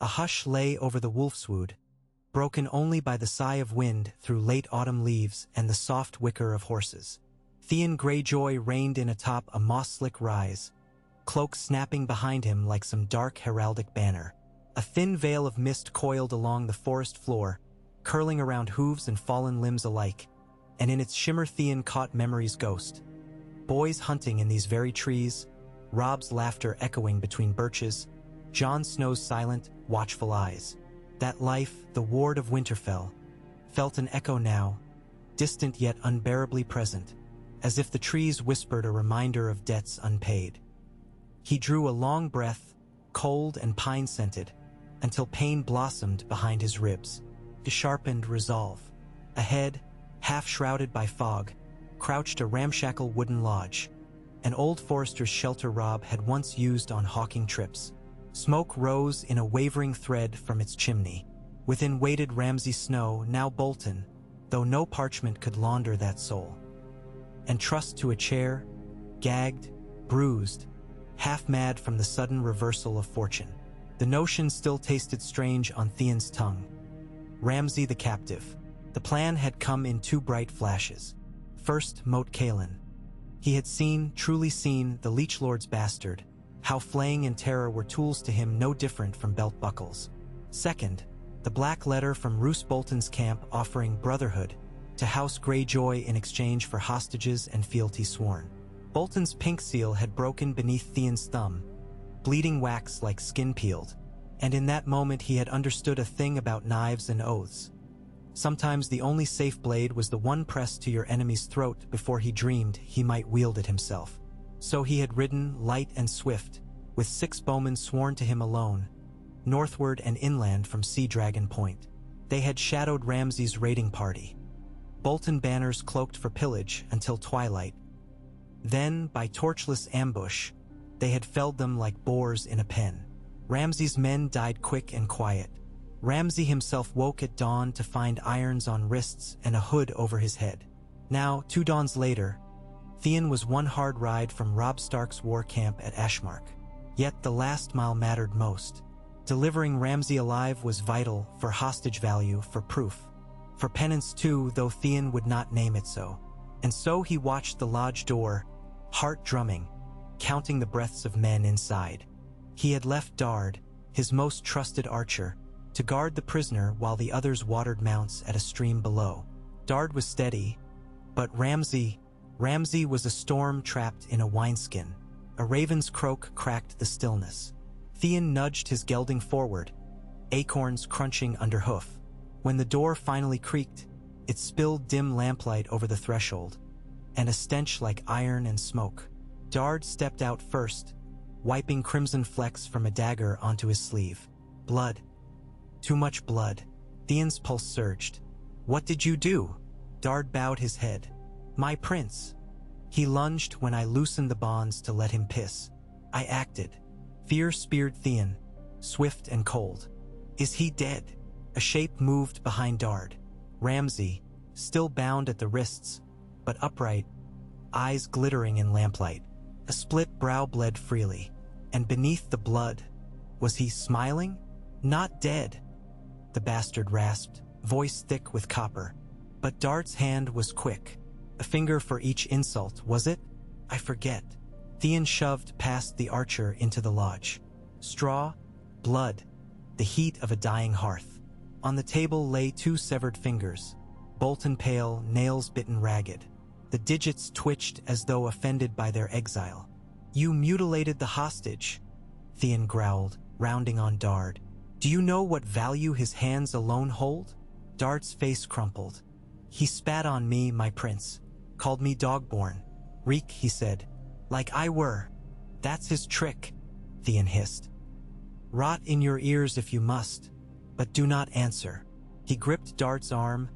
A hush lay over the wolfswood, broken only by the sigh of wind through late autumn leaves and the soft whicker of horses. Theon Greyjoy reined in atop a moss-slick rise, cloak snapping behind him like some dark heraldic banner. A thin veil of mist coiled along the forest floor, curling around hooves and fallen limbs alike, and in its shimmer Theon caught memory's ghost. Boys hunting in these very trees, Robb's laughter echoing between birches, Jon Snow's silent, watchful eyes. That life, the ward of Winterfell, felt an echo now, distant yet unbearably present, as if the trees whispered a reminder of debts unpaid. He drew a long breath, cold and pine-scented, until pain blossomed behind his ribs. A sharpened resolve. Ahead, half shrouded by fog, crouched a ramshackle wooden lodge, an old forester's shelter Robb had once used on hawking trips. Smoke rose in a wavering thread from its chimney. Within waited Ramsay Snow, now Bolton, though no parchment could launder that soul. And trust to a chair, gagged, bruised, half-mad from the sudden reversal of fortune. The notion still tasted strange on Theon's tongue. Ramsay the captive. The plan had come in two bright flashes. First, Moat Cailin. He had seen, truly seen, the Leech Lord's bastard, how flaying and terror were tools to him no different from belt buckles. Second, the black letter from Roose Bolton's camp offering brotherhood to House Greyjoy in exchange for hostages and fealty sworn. Bolton's pink seal had broken beneath Theon's thumb, bleeding wax like skin peeled, and in that moment he had understood a thing about knives and oaths. Sometimes the only safe blade was the one pressed to your enemy's throat before he dreamed he might wield it himself. So he had ridden, light and swift, with 6 bowmen sworn to him alone, northward and inland from Sea Dragon Point. They had shadowed Ramsay's raiding party. Bolton banners cloaked for pillage until twilight. Then, by torchless ambush, they had felled them like boars in a pen. Ramsay's men died quick and quiet. Ramsay himself woke at dawn to find irons on wrists and a hood over his head. Now, 2 dawns later, Theon was one hard ride from Robb Stark's war camp at Ashmark. Yet the last mile mattered most. Delivering Ramsay alive was vital for hostage value, for proof. For penance too, though Theon would not name it so. And so he watched the lodge door, heart drumming, counting the breaths of men inside. He had left Dard, his most trusted archer, to guard the prisoner while the others watered mounts at a stream below. Dard was steady, but Ramsay was a storm trapped in a wineskin. A raven's croak cracked the stillness. Theon nudged his gelding forward, acorns crunching under hoof. When the door finally creaked, it spilled dim lamplight over the threshold, and a stench like iron and smoke. Dard stepped out first, wiping crimson flecks from a dagger onto his sleeve. Blood. Too much blood. Theon's pulse surged. "What did you do?" Dard bowed his head. "My prince." He lunged when I loosened the bonds to let him piss. I acted. Fear speared Theon, swift and cold. "Is he dead?" A shape moved behind Dard. Ramsay, still bound at the wrists, but upright, eyes glittering in lamplight. A split brow bled freely, and beneath the blood, was he smiling? "Not dead," the bastard rasped, voice thick with copper. But Dard's hand was quick. A finger for each insult, was it? I forget. Theon shoved past the archer into the lodge. Straw, blood, the heat of a dying hearth. On the table lay 2 severed fingers, Bolton pale, nails bitten ragged. The digits twitched as though offended by their exile. "You mutilated the hostage," Theon growled, rounding on Dard. "Do you know what value his hands alone hold?" Dard's face crumpled. "He spat on me, my prince. Called me dogborn. Reek, he said. Like I were. That's his trick," Theon hissed. "Rot in your ears if you must, but do not answer." He gripped Dard's arm,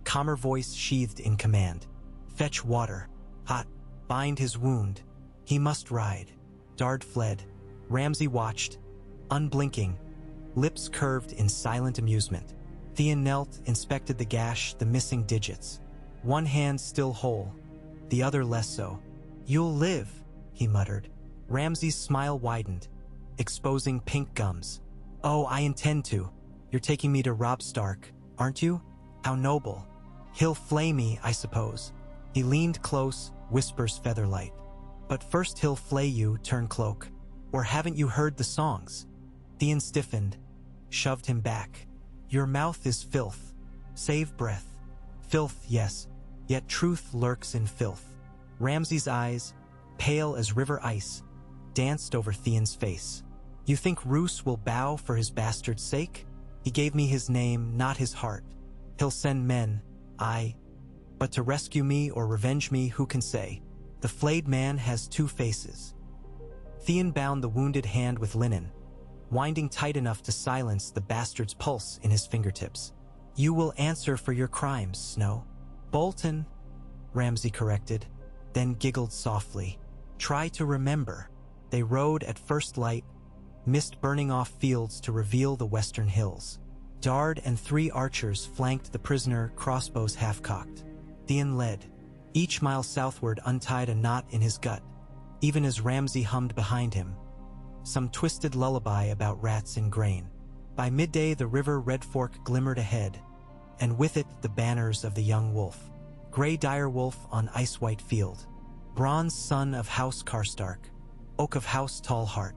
calmer voice sheathed in command. "Fetch water. Hot. Bind his wound. He must ride." Dard fled. Ramsay watched, unblinking, lips curved in silent amusement. Theon knelt, inspected the gash, the missing digits. One hand still whole, the other less so. "You'll live," he muttered. Ramsay's smile widened, exposing pink gums. Oh, I intend to. You're taking me to Robb Stark, aren't you? How noble. He'll flay me, I suppose. He leaned close, whispers Featherlight. But first he'll flay you, Turncloak. Or haven't you heard the songs? Theon stiffened, shoved him back. Your mouth is filth. Save breath. Filth, yes, yet truth lurks in filth. Ramsay's eyes, pale as river ice, danced over Theon's face. You think Roose will bow for his bastard's sake? He gave me his name, not his heart. He'll send men, but to rescue me or revenge me, who can say? The flayed man has two faces. Theon bound the wounded hand with linen, winding tight enough to silence the bastard's pulse in his fingertips. You will answer for your crimes, Snow. Bolton, Ramsay corrected, then giggled softly. Try to remember. They rode at first light, mist burning off fields to reveal the western hills. Dard and 3 archers flanked the prisoner, crossbows half-cocked. Theon led. Each mile southward untied a knot in his gut, even as Ramsay hummed behind him, some twisted lullaby about rats in grain. By midday the river Red Fork glimmered ahead, and with it the banners of the young wolf. Grey direwolf on ice-white field. Bronze son of House Karstark. Oak of House Tallheart.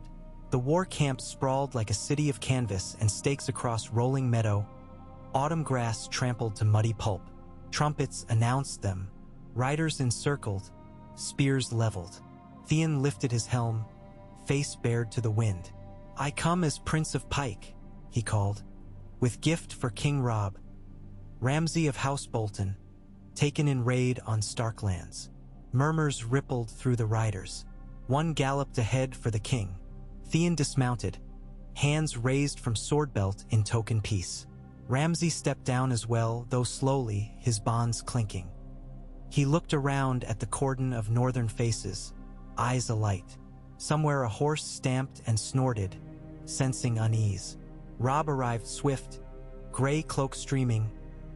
The war camp sprawled like a city of canvas and stakes across rolling meadow. Autumn grass trampled to muddy pulp. Trumpets announced them. Riders encircled, spears leveled. Theon lifted his helm, face bared to the wind. I come as Prince of Pike, he called, with gift for King Robb, Ramsay of House Bolton, taken in raid on Stark lands. Murmurs rippled through the riders. One galloped ahead for the king. Theon dismounted, hands raised from sword belt in token peace. Ramsay stepped down as well, though slowly, his bonds clinking. He looked around at the cordon of northern faces, eyes alight. Somewhere a horse stamped and snorted, sensing unease. Robb arrived swift, gray cloak streaming,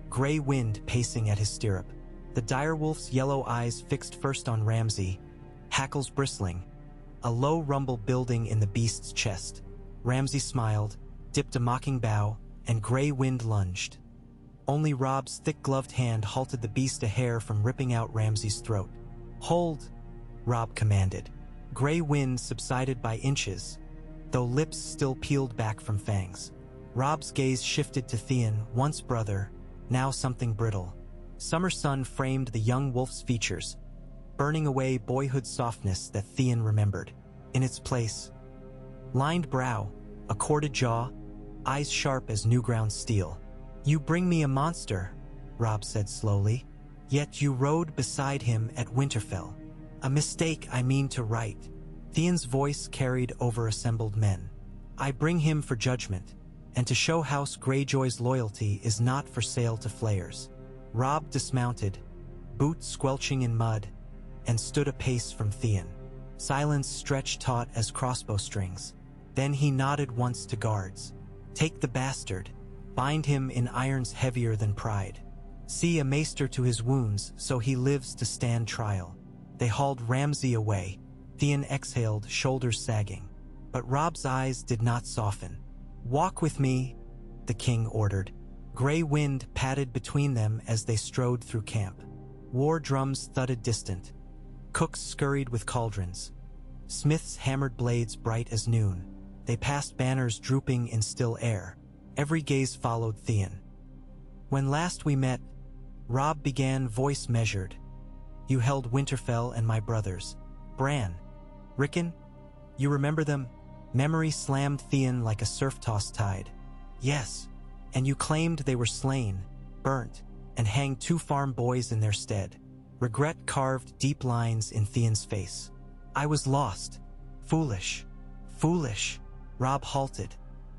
gray wind pacing at his stirrup. The direwolf's yellow eyes fixed first on Ramsay, hackles bristling, a low rumble building in the beast's chest. Ramsay smiled, dipped a mocking bow, and gray wind lunged. Only Robb's thick-gloved hand halted the beast a hair from ripping out Ramsay's throat. Hold, Robb commanded. Gray wind subsided by inches, though lips still peeled back from fangs. Robb's gaze shifted to Theon, once brother, now something brittle. Summer sun framed the young wolf's features, burning away boyhood softness that Theon remembered. In its place, lined brow, a corded jaw, eyes sharp as new-ground steel. You bring me a monster, Robb said slowly, yet you rode beside him at Winterfell. A mistake I mean to right. Theon's voice carried over assembled men. I bring him for judgment, and to show House Greyjoy's loyalty is not for sale to flayers. Robb dismounted, boots squelching in mud, and stood a pace from Theon. Silence stretched taut as crossbow strings. Then he nodded once to guards. Take the bastard. Bind him in irons heavier than pride. See a maester to his wounds so he lives to stand trial. They hauled Ramsay away. Theon exhaled, shoulders sagging. But Robb's eyes did not soften. Walk with me, the king ordered. Gray wind padded between them as they strode through camp. War drums thudded distant. Cooks scurried with cauldrons. Smiths hammered blades bright as noon. They passed banners drooping in still air. Every gaze followed Theon. When last we met, Robb began, voice measured. You held Winterfell and my brothers. Bran, Rickon, you remember them? Memory slammed Theon like a surf-tossed tide. Yes, and you claimed they were slain, burnt, and hanged 2 farm boys in their stead. Regret carved deep lines in Theon's face. I was lost. Foolish. Foolish. Robb halted.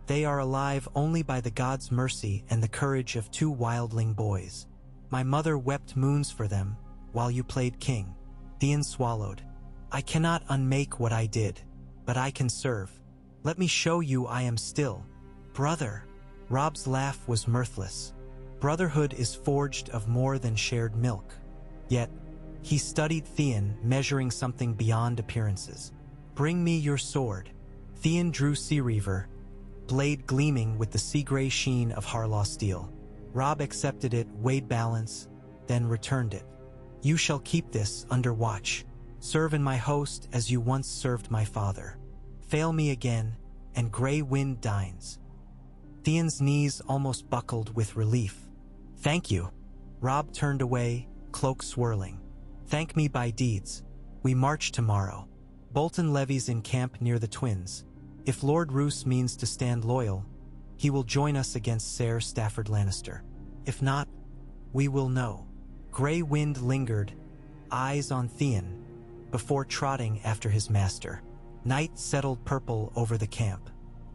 They are alive only by the gods' mercy and the courage of 2 wildling boys. My mother wept moons for them, while you played king. Theon swallowed. I cannot unmake what I did, but I can serve. Let me show you I am still. Brother. Robb's laugh was mirthless. Brotherhood is forged of more than shared milk. Yet, he studied Theon, measuring something beyond appearances. Bring me your sword. Theon drew Sea Reaver, blade gleaming with the sea-gray sheen of Harlaw steel. Robb accepted it, weighed balance, then returned it. "You shall keep this under watch. Serve in my host as you once served my father. Fail me again, and Grey Wind dines." Theon's knees almost buckled with relief. "Thank you." Robb turned away, cloak swirling. "Thank me by deeds. We march tomorrow. Bolton levies in camp near the Twins. If Lord Roose means to stand loyal, he will join us against Ser Stafford Lannister. If not, we will know." Grey Wind lingered, eyes on Theon, before trotting after his master. Night settled purple over the camp.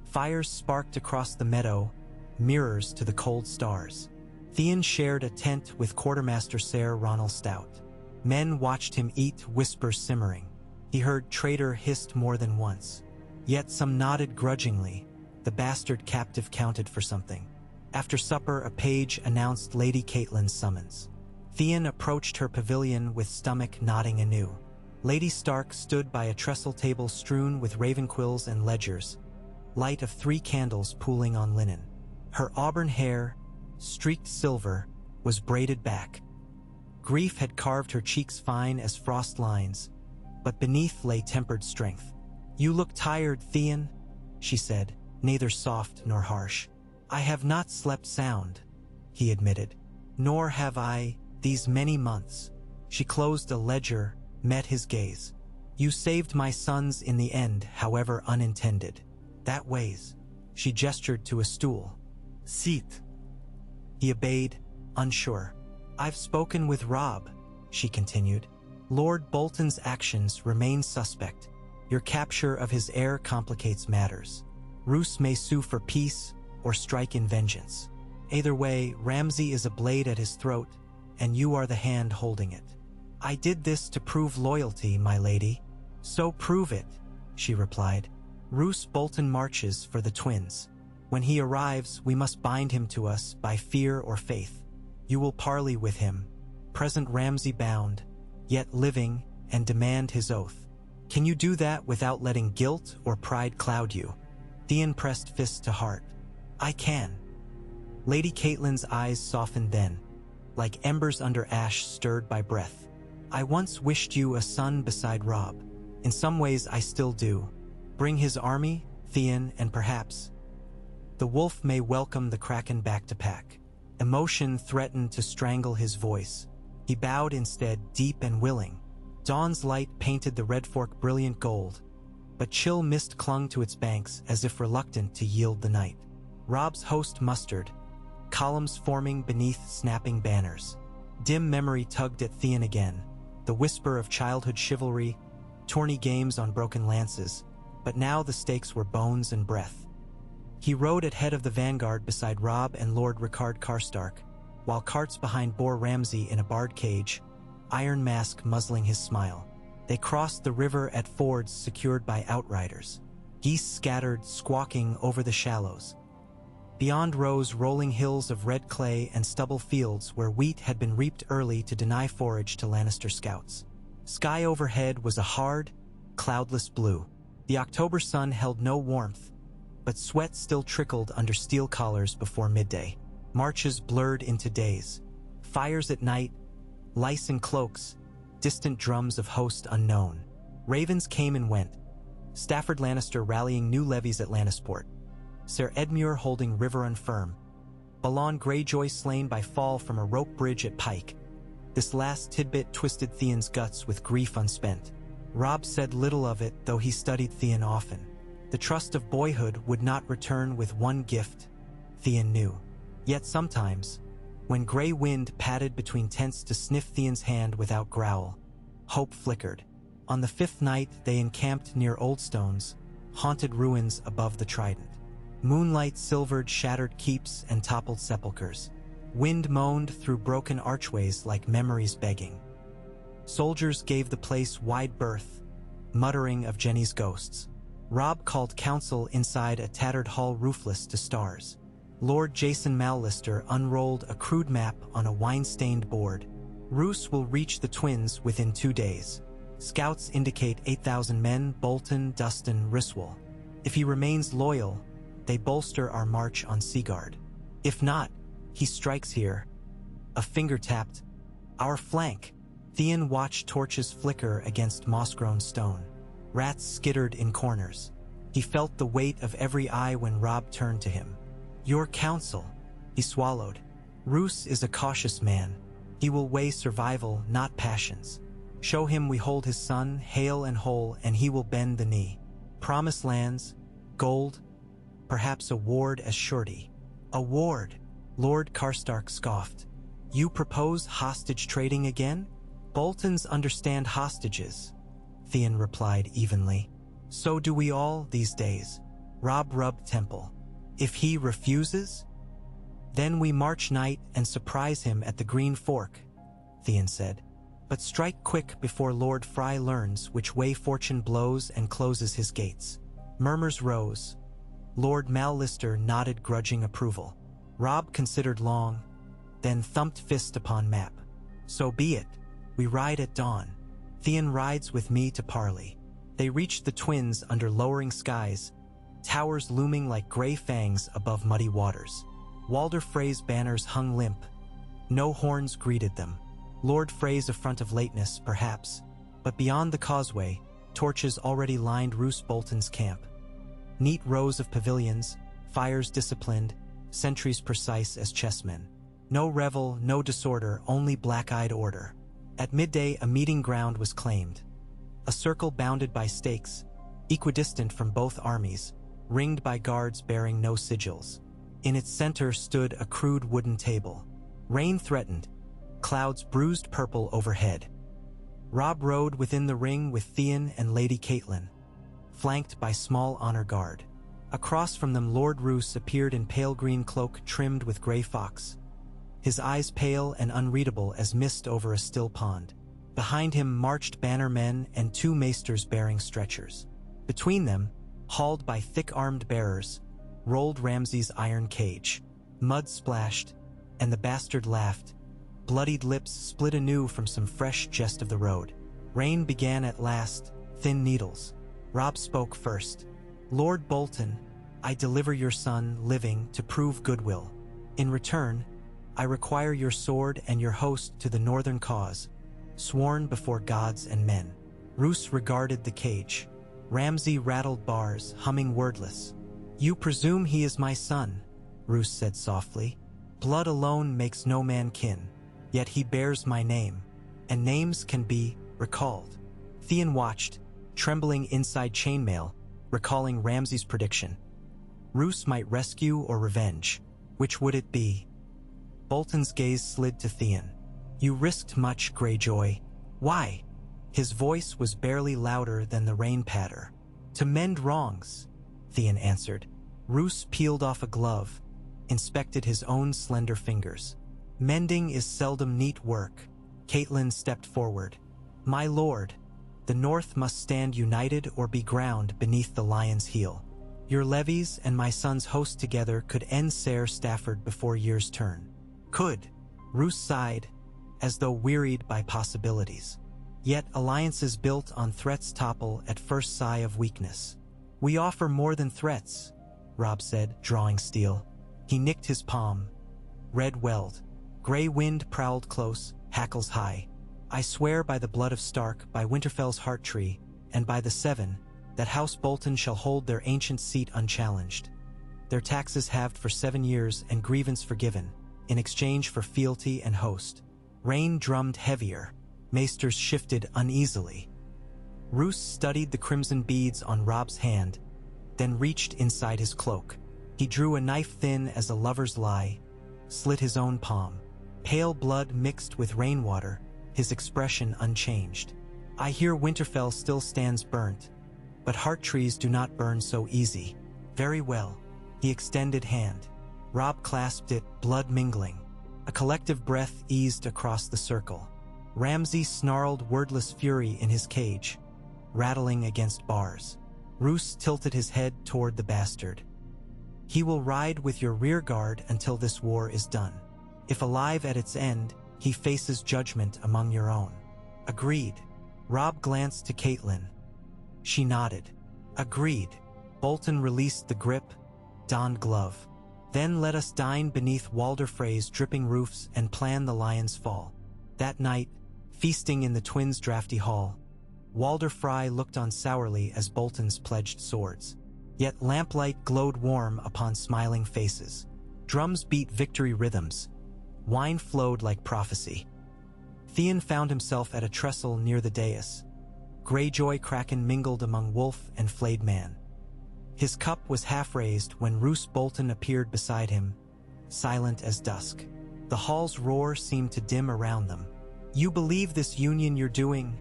Fires sparked across the meadow, mirrors to the cold stars. Theon shared a tent with Quartermaster Ser Ronald Stout. Men watched him eat, whispers simmering. He heard traitor hissed more than once. Yet some nodded grudgingly. The bastard captive counted for something. After supper, a page announced Lady Catelyn's summons. Theon approached her pavilion with stomach nodding anew. Lady Stark stood by a trestle table strewn with ravenquills and ledgers, light of 3 candles pooling on linen. Her auburn hair, streaked silver, was braided back. Grief had carved her cheeks fine as frost lines, but beneath lay tempered strength. "You look tired, Theon," she said, neither soft nor harsh. "I have not slept sound," he admitted. "Nor have I, these many months." She closed a ledger, met his gaze. "You saved my sons in the end, however unintended. That weighs." She gestured to a stool. "Seat." He obeyed, unsure. "I've spoken with Robb," she continued. "Lord Bolton's actions remain suspect. Your capture of his heir complicates matters. Roose may sue for peace or strike in vengeance. Either way, Ramsay is a blade at his throat, and you are the hand holding it." "I did this to prove loyalty, my lady." "So prove it," she replied. "Roose Bolton marches for the Twins. When he arrives, we must bind him to us by fear or faith. You will parley with him, present Ramsay bound, yet living, and demand his oath. Can you do that without letting guilt or pride cloud you?" Theon pressed fist to heart. "I can." Lady Catelyn's eyes softened then, like embers under ash stirred by breath. "I once wished you a son beside Robb. In some ways I still do. Bring his army, Theon, and perhaps the wolf may welcome the kraken back to pack." Emotion threatened to strangle his voice. He bowed instead, deep and willing. Dawn's light painted the Red Fork brilliant gold, but chill mist clung to its banks as if reluctant to yield the night. Robb's host mustered, columns forming beneath snapping banners. Dim memory tugged at Theon again, the whisper of childhood chivalry, tourney games on broken lances, but now the stakes were bones and breath. He rode at head of the vanguard beside Robb and Lord Rickard Karstark, while carts behind bore Ramsay in a barred cage, iron mask muzzling his smile. They crossed the river at fords secured by outriders. Geese scattered, squawking over the shallows. Beyond rose rolling hills of red clay and stubble fields where wheat had been reaped early to deny forage to Lannister scouts. Sky overhead was a hard, cloudless blue. The October sun held no warmth, but sweat still trickled under steel collars before midday. Marches blurred into days. Fires at night, lice in cloaks, distant drums of host unknown. Ravens came and went. Stafford Lannister rallying new levies at Lannisport. Ser Edmure holding Riverrun firm. Balon Greyjoy slain by fall from a rope bridge at Pike. This last tidbit twisted Theon's guts with grief unspent. Robb said little of it, though he studied Theon often. The trust of boyhood would not return with one gift, Theon knew. Yet sometimes, when Grey Wind padded between tents to sniff Theon's hand without growl, hope flickered. On the 5th night, they encamped near Old Stones, haunted ruins above the Trident. Moonlight silvered shattered keeps and toppled sepulchres. Wind moaned through broken archways like memories begging. Soldiers gave the place wide berth, muttering of Jenny's ghosts. Robb called council inside a tattered hall roofless to stars. Lord Jason Mallister unrolled a crude map on a wine-stained board. Roose will reach the Twins within 2 days. Scouts indicate 8,000 men, Bolton, Dustin, Ryswell. If he remains loyal, they bolster our march on Seaguard. If not, he strikes here. A finger tapped. Our flank. Theon watched torches flicker against moss-grown stone. Rats skittered in corners. He felt the weight of every eye when Robb turned to him. Your counsel, he swallowed. Roose is a cautious man. He will weigh survival, not passions. Show him we hold his son, hale and whole, and he will bend the knee. Promise lands, gold, perhaps a ward as surety. A ward, Lord Karstark scoffed. You propose hostage trading again? Boltons understand hostages, Theon replied evenly. So do we all these days. Robb rubbed temple. If he refuses? Then we march night and surprise him at the Green Fork, Theon said. But strike quick before Lord Frey learns which way fortune blows and closes his gates. Murmurs rose. Lord Mallister nodded grudging approval. Robb considered long, then thumped fist upon map. So be it. We ride at dawn. Theon rides with me to parley. They reached the twins under lowering skies, towers looming like gray fangs above muddy waters. Walder Frey's banners hung limp. No horns greeted them. Lord Frey's affront of lateness, perhaps, but beyond the causeway, torches already lined Roose Bolton's camp. Neat rows of pavilions, fires disciplined, sentries precise as chessmen. No revel, no disorder, only black-eyed order. At midday, a meeting ground was claimed. A circle bounded by stakes, equidistant from both armies, ringed by guards bearing no sigils. In its center stood a crude wooden table. Rain threatened, clouds bruised purple overhead. Robb rode within the ring with Theon and Lady Catelyn, flanked by small honor guard. Across from them Lord Roose appeared in pale green cloak trimmed with gray fox, his eyes pale and unreadable as mist over a still pond. Behind him marched banner men and two maesters bearing stretchers. Between them, hauled by thick-armed bearers, rolled Ramsay's iron cage. Mud splashed, and the bastard laughed. Bloodied lips split anew from some fresh jest of the road. Rain began at last, thin needles. Robb spoke first. Lord Bolton, I deliver your son, living, to prove goodwill. In return, I require your sword and your host to the northern cause, sworn before gods and men. Roose regarded the cage. Ramsay rattled bars, humming wordless. You presume he is my son, Roose said softly. Blood alone makes no man kin, yet he bears my name, and names can be recalled. Theon watched, trembling inside chainmail, recalling Ramsay's prediction. Roose might rescue or revenge. Which would it be? Bolton's gaze slid to Theon. You risked much, Greyjoy. Why? His voice was barely louder than the rain patter. To mend wrongs, Theon answered. Roose peeled off a glove, inspected his own slender fingers. Mending is seldom neat work. Catelyn stepped forward. My lord, the North must stand united or be ground beneath the lion's heel. Your levies and my son's host together could end Ser Stafford before year's turn. Could. Roose sighed, as though wearied by possibilities. Yet alliances built on threats topple at first sigh of weakness. We offer more than threats, Robb said, drawing steel. He nicked his palm. Red welled. Gray wind prowled close, hackles high. I swear by the blood of Stark, by Winterfell's heart tree, and by the Seven, that House Bolton shall hold their ancient seat unchallenged. Their taxes halved for 7 years and grievance forgiven, in exchange for fealty and host. Rain drummed heavier. Maesters shifted uneasily. Roose studied the crimson beads on Robb's hand, then reached inside his cloak. He drew a knife thin as a lover's lie, slit his own palm. Pale blood mixed with rainwater, his expression unchanged. I hear Winterfell still stands burnt, but heart trees do not burn so easy. Very well. He extended hand. Robb clasped it, blood mingling. A collective breath eased across the circle. Ramsay snarled wordless fury in his cage, rattling against bars. Roose tilted his head toward the bastard. He will ride with your rear guard until this war is done. If alive at its end, he faces judgment among your own. Agreed. Robb glanced to Catelyn. She nodded. Agreed. Bolton released the grip, donned glove. Then let us dine beneath Walder Frey's dripping roofs and plan the lion's fall. That night, feasting in the twins' drafty hall, Walder Frey looked on sourly as Bolton's pledged swords. Yet lamplight glowed warm upon smiling faces. Drums beat victory rhythms. Wine flowed like prophecy. Theon found himself at a trestle near the dais. Greyjoy Kraken mingled among wolf and flayed man. His cup was half-raised when Roose Bolton appeared beside him, silent as dusk. The hall's roar seemed to dim around them. "You believe this union you're doing?"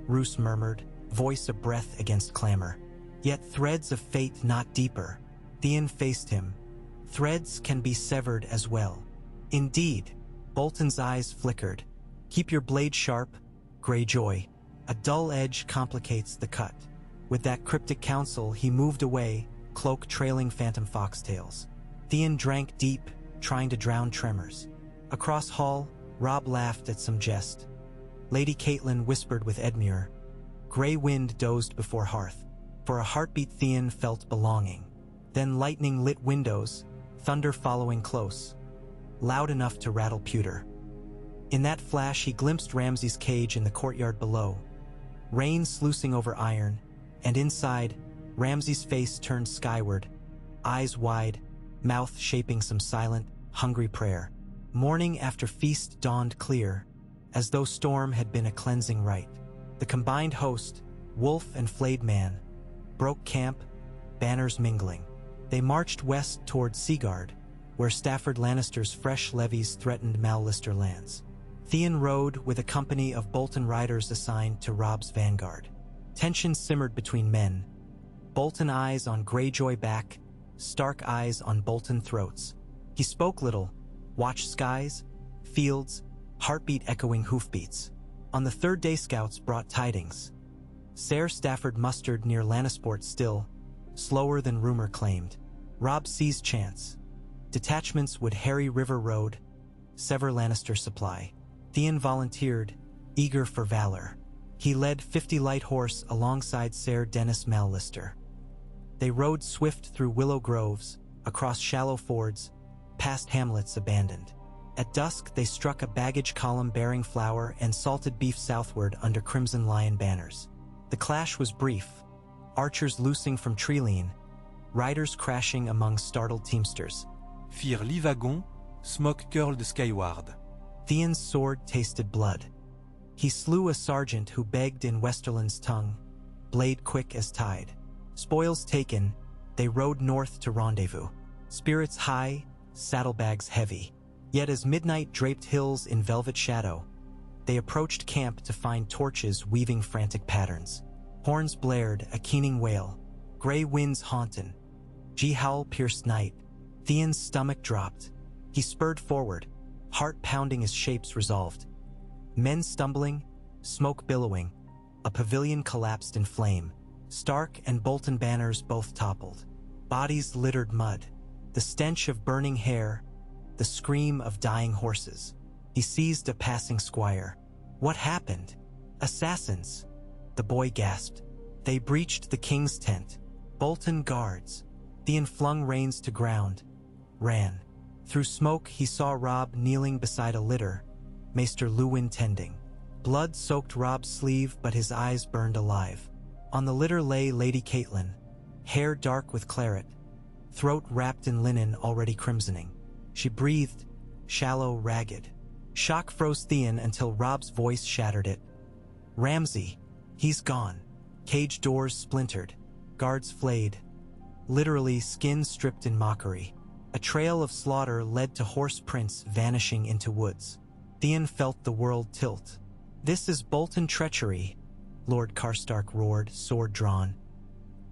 Roose murmured, voice a breath against clamor. "Yet threads of fate not deeper." Theon faced him. "Threads can be severed as well." "Indeed." Bolton's eyes flickered. "Keep your blade sharp, Greyjoy. A dull edge complicates the cut." With that cryptic counsel, he moved away, cloak trailing phantom foxtails. Theon drank deep, trying to drown tremors. Across hall, Robb laughed at some jest. Lady Catelyn whispered with Edmure. Grey wind dozed before hearth. For a heartbeat Theon felt belonging. Then lightning lit windows, thunder following close, loud enough to rattle pewter. In that flash he glimpsed Ramsay's cage in the courtyard below, rain sluicing over iron, and inside, Ramsay's face turned skyward, eyes wide, mouth shaping some silent, hungry prayer. Morning after feast dawned clear, as though storm had been a cleansing rite. The combined host, wolf and flayed man, broke camp, banners mingling. They marched west toward Seaguard, where Stafford Lannister's fresh levies threatened Mallister lands. Theon rode with a company of Bolton riders assigned to Robb's vanguard. Tension simmered between men, Bolton eyes on Greyjoy back, Stark eyes on Bolton throats. He spoke little, watched skies, fields, heartbeat echoing hoofbeats. On the third day scouts brought tidings. Ser Stafford mustered near Lannisport still, slower than rumor claimed. Robb seized chance. Detachments would harry River Road, sever Lannister supply. Theon volunteered, eager for valor. He led 50 light horse alongside Ser Dennis Mallister. They rode swift through willow groves, across shallow fords, past hamlets abandoned. At dusk they struck a baggage column bearing flour and salted beef southward under Crimson Lion banners. The clash was brief, archers loosing from Treeline, riders crashing among startled teamsters. Firent l'Ivagon, smoke curled skyward. Theon's sword tasted blood. He slew a sergeant who begged in Westerland's tongue, blade quick as tide. Spoils taken, they rode north to rendezvous. Spirits high, saddlebags heavy. Yet as midnight draped hills in velvet shadow, they approached camp to find torches weaving frantic patterns. Horns blared, a keening wail. Grey winds hauntin'. Howl pierced night. Theon's stomach dropped. He spurred forward, heart pounding as shapes resolved. Men stumbling, smoke billowing. A pavilion collapsed in flame. Stark and Bolton banners both toppled. Bodies littered mud. The stench of burning hair, the scream of dying horses. He seized a passing squire. What happened? Assassins. The boy gasped. They breached the king's tent. Bolton guards. Theon flung reins to ground. Ran. Through smoke he saw Robb kneeling beside a litter, Maester Luwin tending. Blood soaked Robb's sleeve, but his eyes burned alive. On the litter lay Lady Catelyn, hair dark with claret, throat wrapped in linen already crimsoning. She breathed, shallow, ragged. Shock froze Theon until Robb's voice shattered it. Ramsay, he's gone. Cage doors splintered, guards flayed, literally skin stripped in mockery. A trail of slaughter led to horse prints vanishing into woods. Theon felt the world tilt. This is Bolton treachery, Lord Karstark roared, sword drawn.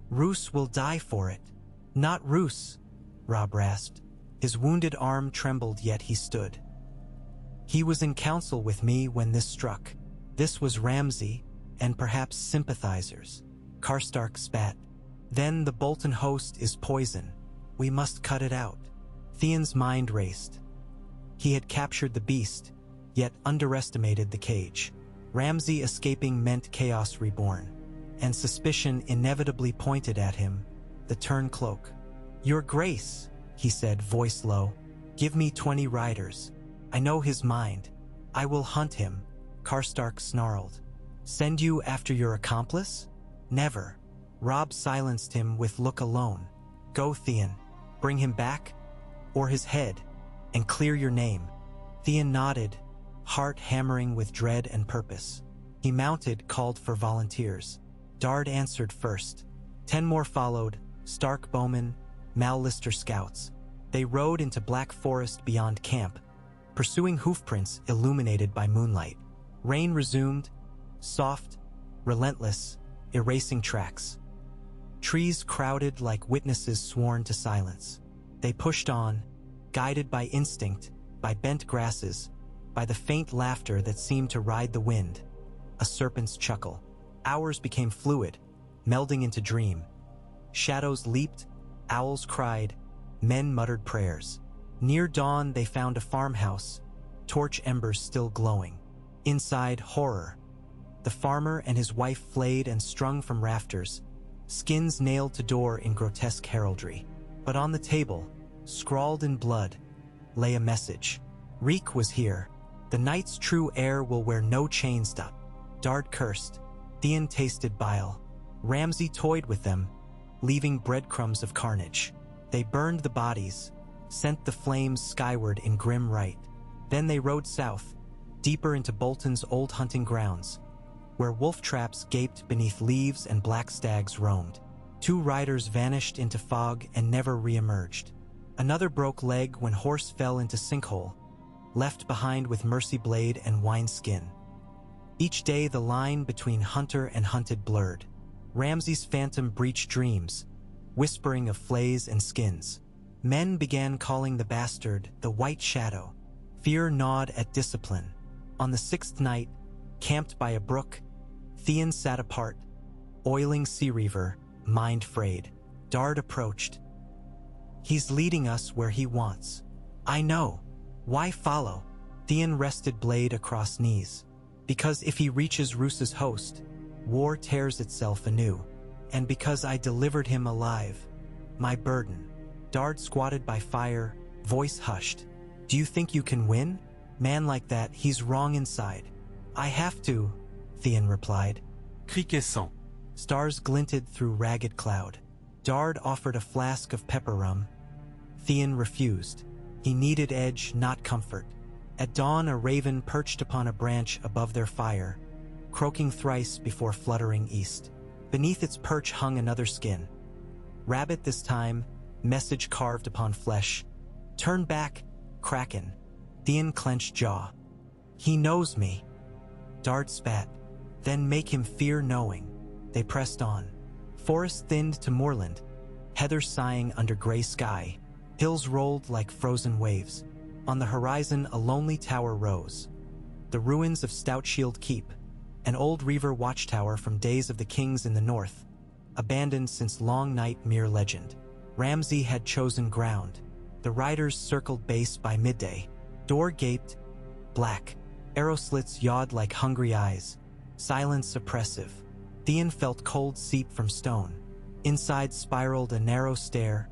Roose will die for it. Not Roose, Robb rasped. His wounded arm trembled, yet he stood. He was in council with me when this struck. This was Ramsay, and perhaps sympathizers. Karstark spat. Then the Bolton host is poison. We must cut it out. Theon's mind raced. He had captured the beast, yet underestimated the cage. Ramsay escaping meant chaos reborn, and suspicion inevitably pointed at him, the turncloak. "Your Grace," he said, voice low, "give me 20 riders. I know his mind. I will hunt him," Karstark snarled. "Send you after your accomplice? Never." Robb silenced him with look alone. "Go, Theon. Bring him back, or his head, and clear your name." Theon nodded, heart hammering with dread and purpose. He mounted, called for volunteers. Dard answered first. 10 more followed, Stark bowmen, Mal-Lister scouts. They rode into Black Forest beyond camp, pursuing hoofprints illuminated by moonlight. Rain resumed, soft, relentless, erasing tracks. Trees crowded like witnesses sworn to silence. They pushed on, guided by instinct, by bent grasses, by the faint laughter that seemed to ride the wind, a serpent's chuckle. Hours became fluid, melding into dream. Shadows leaped, owls cried, men muttered prayers. Near dawn they found a farmhouse, torch embers still glowing. Inside, horror. The farmer and his wife flayed and strung from rafters, skins nailed to door in grotesque heraldry. But on the table, scrawled in blood, lay a message. Reek was here. The night's true heir will wear no chains. Dard cursed. Theon tasted bile. Ramsay toyed with them, leaving breadcrumbs of carnage. They burned the bodies, sent the flames skyward in grim rite. Then they rode south, deeper into Bolton's old hunting grounds, where wolf traps gaped beneath leaves and black stags roamed. 2 riders vanished into fog and never re-emerged. Another broke leg when horse fell into sinkhole, left behind with mercy blade and wineskin. Each day the line between hunter and hunted blurred. Ramsay's phantom breached dreams, whispering of flays and skins. Men began calling the bastard the White Shadow. Fear gnawed at discipline. On the 6th night, camped by a brook, Theon sat apart, oiling Sea Reaver, mind frayed. Dard approached. "He's leading us where he wants." "I know. Why follow?" Theon rested blade across knees. "Because if he reaches Roos's host, war tears itself anew. And because I delivered him alive, my burden." Dard squatted by fire, voice hushed. "Do you think you can win? Man like that, he's wrong inside." "I have to," Theon replied. Criquescent. Stars glinted through ragged cloud. Dard offered a flask of pepper rum. Theon refused. He needed edge, not comfort. At dawn, a raven perched upon a branch above their fire, croaking thrice before fluttering east. Beneath its perch hung another skin. Rabbit this time, message carved upon flesh. "Turn back, Kraken." Theon clenched jaw. "He knows me." Dard spat. "Then make him fear knowing." They pressed on. Forest thinned to moorland, heather sighing under gray sky. Hills rolled like frozen waves. On the horizon, a lonely tower rose. The ruins of Stout Shield Keep, an old Reaver watchtower from days of the kings in the north, abandoned since long night mere legend. Ramsay had chosen ground. The riders circled base by midday. Door gaped, black. Arrow slits yawed like hungry eyes. Silence oppressive. Theon felt cold seep from stone. Inside spiraled a narrow stair,